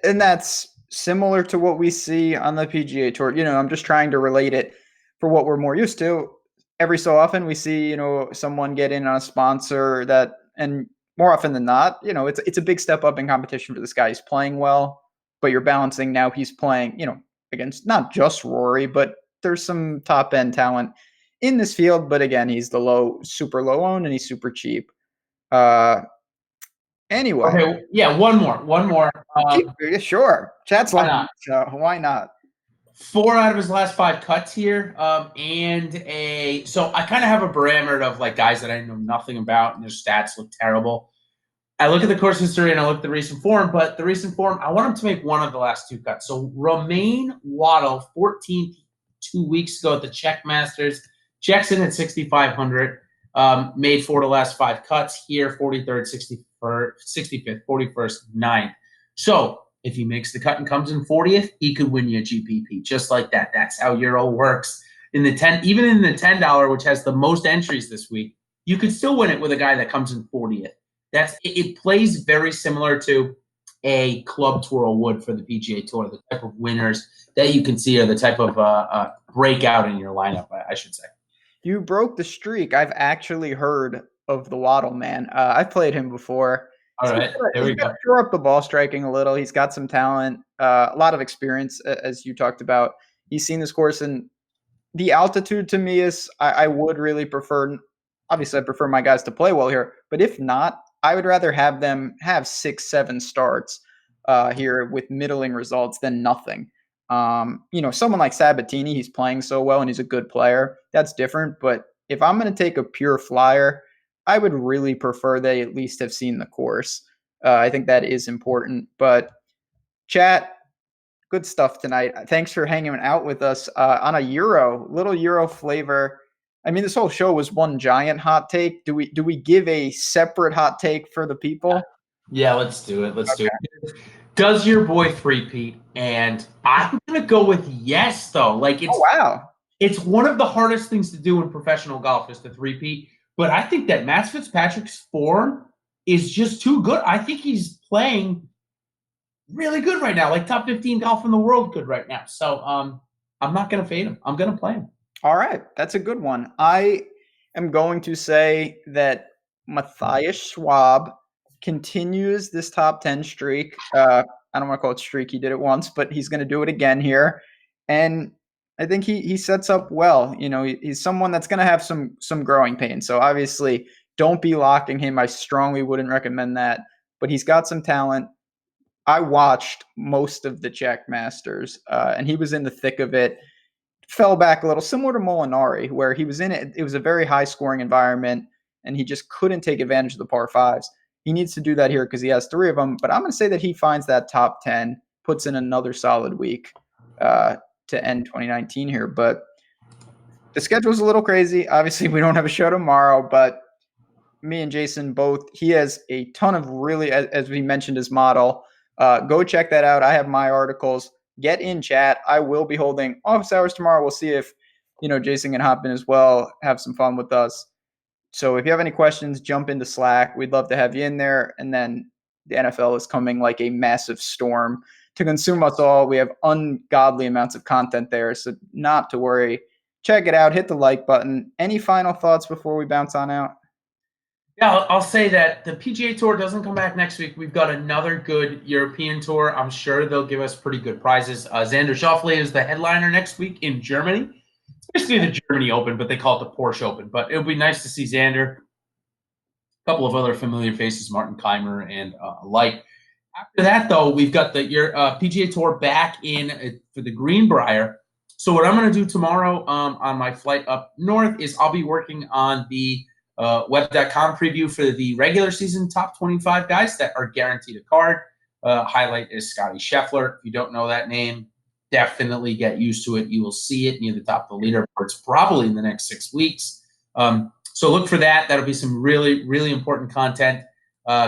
And that's similar to what we see on the PGA Tour. I'm just trying to relate it for what we're more used to. Every so often we see, someone get in on a sponsor and more often than not, it's a big step up in competition for this guy. He's playing well, but you're balancing now he's playing, against not just Rory, but there's some top end talent in this field. But again, he's super low owned and he's super cheap. Anyway. Okay, yeah, one more. Sure. Chat's like, so why not? 4 out of his last 5 cuts here, so I kind of have a parameter of like guys that I know nothing about and their stats look terrible. I look at the course history and I look at the recent form, but the recent form, I want him to make one of the last 2 cuts. So Romain Waddle, 14th 2 weeks ago at the Czech Masters, checks in at 6,500, made 4 of the last 5 cuts here, 43rd, 65th, 41st, 9th. So if he makes the cut and comes in 40th, he could win you a GPP just like that. That's how Euro works. Even in the $10, which has the most entries this week, you could still win it with a guy that comes in 40th. It plays very similar to a club twirl would for the PGA Tour. The type of winners that you can see are the type of breakout in your lineup, I should say. You broke the streak. I've actually heard of the Waddle man. I've played him before. All right, there we go. Shore up the ball striking a little. He's got some talent, a lot of experience, as you talked about. He's seen this course, and the altitude to me is I would really prefer. Obviously, I prefer my guys to play well here, but if not, I would rather have them have 6, 7 starts here with middling results than nothing. Someone like Sabatini, he's playing so well and he's a good player. That's different. But if I'm going to take a pure flyer, I would really prefer they at least have seen the course. I think that is important. But chat, good stuff tonight. Thanks for hanging out with us on a little Euro flavor. I mean, this whole show was one giant hot take. Do we give a separate hot take for the people? Yeah, let's do it. Let's do it. Does your boy three-peat? And I'm going to go with yes, though. It's one of the hardest things to do in professional golf is to three-peat. But I think that Matt Fitzpatrick's form is just too good. I think he's playing really good right now, like top 15 golf in the world good right now. So I'm not going to fade him. I'm going to play him. All right. That's a good one. I am going to say that Matthias Schwab continues this top 10 streak. I don't want to call it streak. He did it once, but he's going to do it again here. And I think he sets up well. He's someone that's going to have some growing pains. So obviously don't be locking him. I strongly wouldn't recommend that, but he's got some talent. I watched most of the Czech Masters and he was in the thick of it. Fell back a little, similar to Molinari, where he was in it. It was a very high scoring environment and he just couldn't take advantage of the par 5s. He needs to do that here because he has 3 of them, but I'm going to say that he finds that top 10, puts in another solid week to end 2019 here. But the schedule's a little crazy. Obviously, we don't have a show tomorrow, but me and Jason both, he has a ton of really, as we mentioned, his model. Go check that out. I have my articles. Get in chat. I will be holding office hours tomorrow. We'll see if, Jason can hop in as well, have some fun with us. So if you have any questions, jump into Slack. We'd love to have you in there. And then the NFL is coming like a massive storm to consume us all. We have ungodly amounts of content there, so not to worry. Check it out. Hit the like button. Any final thoughts before we bounce on out? Yeah, I'll say that the PGA Tour doesn't come back next week. We've got another good European tour. I'm sure they'll give us pretty good prizes. Xander Schauffele is the headliner next week in Germany. It's basically the Germany Open, but they call it the Porsche Open. But it would be nice to see Xander. A couple of other familiar faces, Martin Keimer and alike. After that, though, we've got the PGA Tour back in for the Greenbrier. So what I'm going to do tomorrow on my flight up north is I'll be working on the web.com preview for the regular season top 25 guys that are guaranteed a card. Highlight is Scotty Scheffler. If you don't know that name, definitely get used to it. You will see it near the top of the leaderboards probably in the next 6 weeks. So look for that. That'll be some really, really important content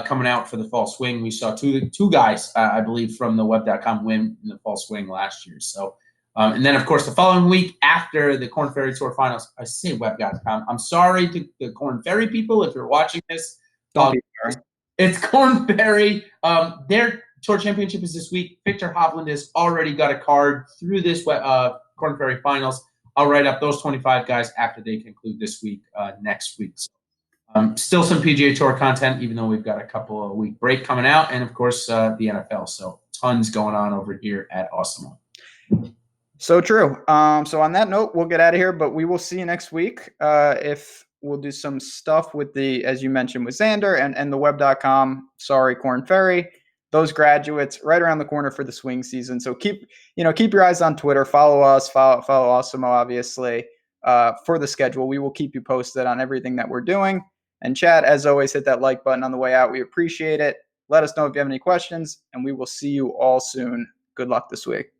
coming out for the fall swing. We saw two guys, I believe, from the web.com win in the fall swing last year. So, and then, of course, the following week after the Corn Ferry Tour Finals, I say web.com. I'm sorry to the Corn Ferry people if you're watching this. Don't be sorry. It's Corn Ferry. Their Tour Championship is this week. Victor Hovland has already got a card through this Corn Ferry Finals. I'll write up those 25 guys after they conclude this week, next week. So, still some PGA Tour content, even though we've got a couple of week break coming out, and of course the NFL. So tons going on over here at Awesome One. So true. So on that note, we'll get out of here, but we will see you next week. If we'll do some stuff with the, as you mentioned, with Xander and the web.com. Sorry, Corn Ferry. Those graduates right around the corner for the swing season. So keep your eyes on Twitter. Follow us. Follow Awesome, obviously, for the schedule. We will keep you posted on everything that we're doing. And Chad, as always, hit that like button on the way out. We appreciate it. Let us know if you have any questions, and we will see you all soon. Good luck this week.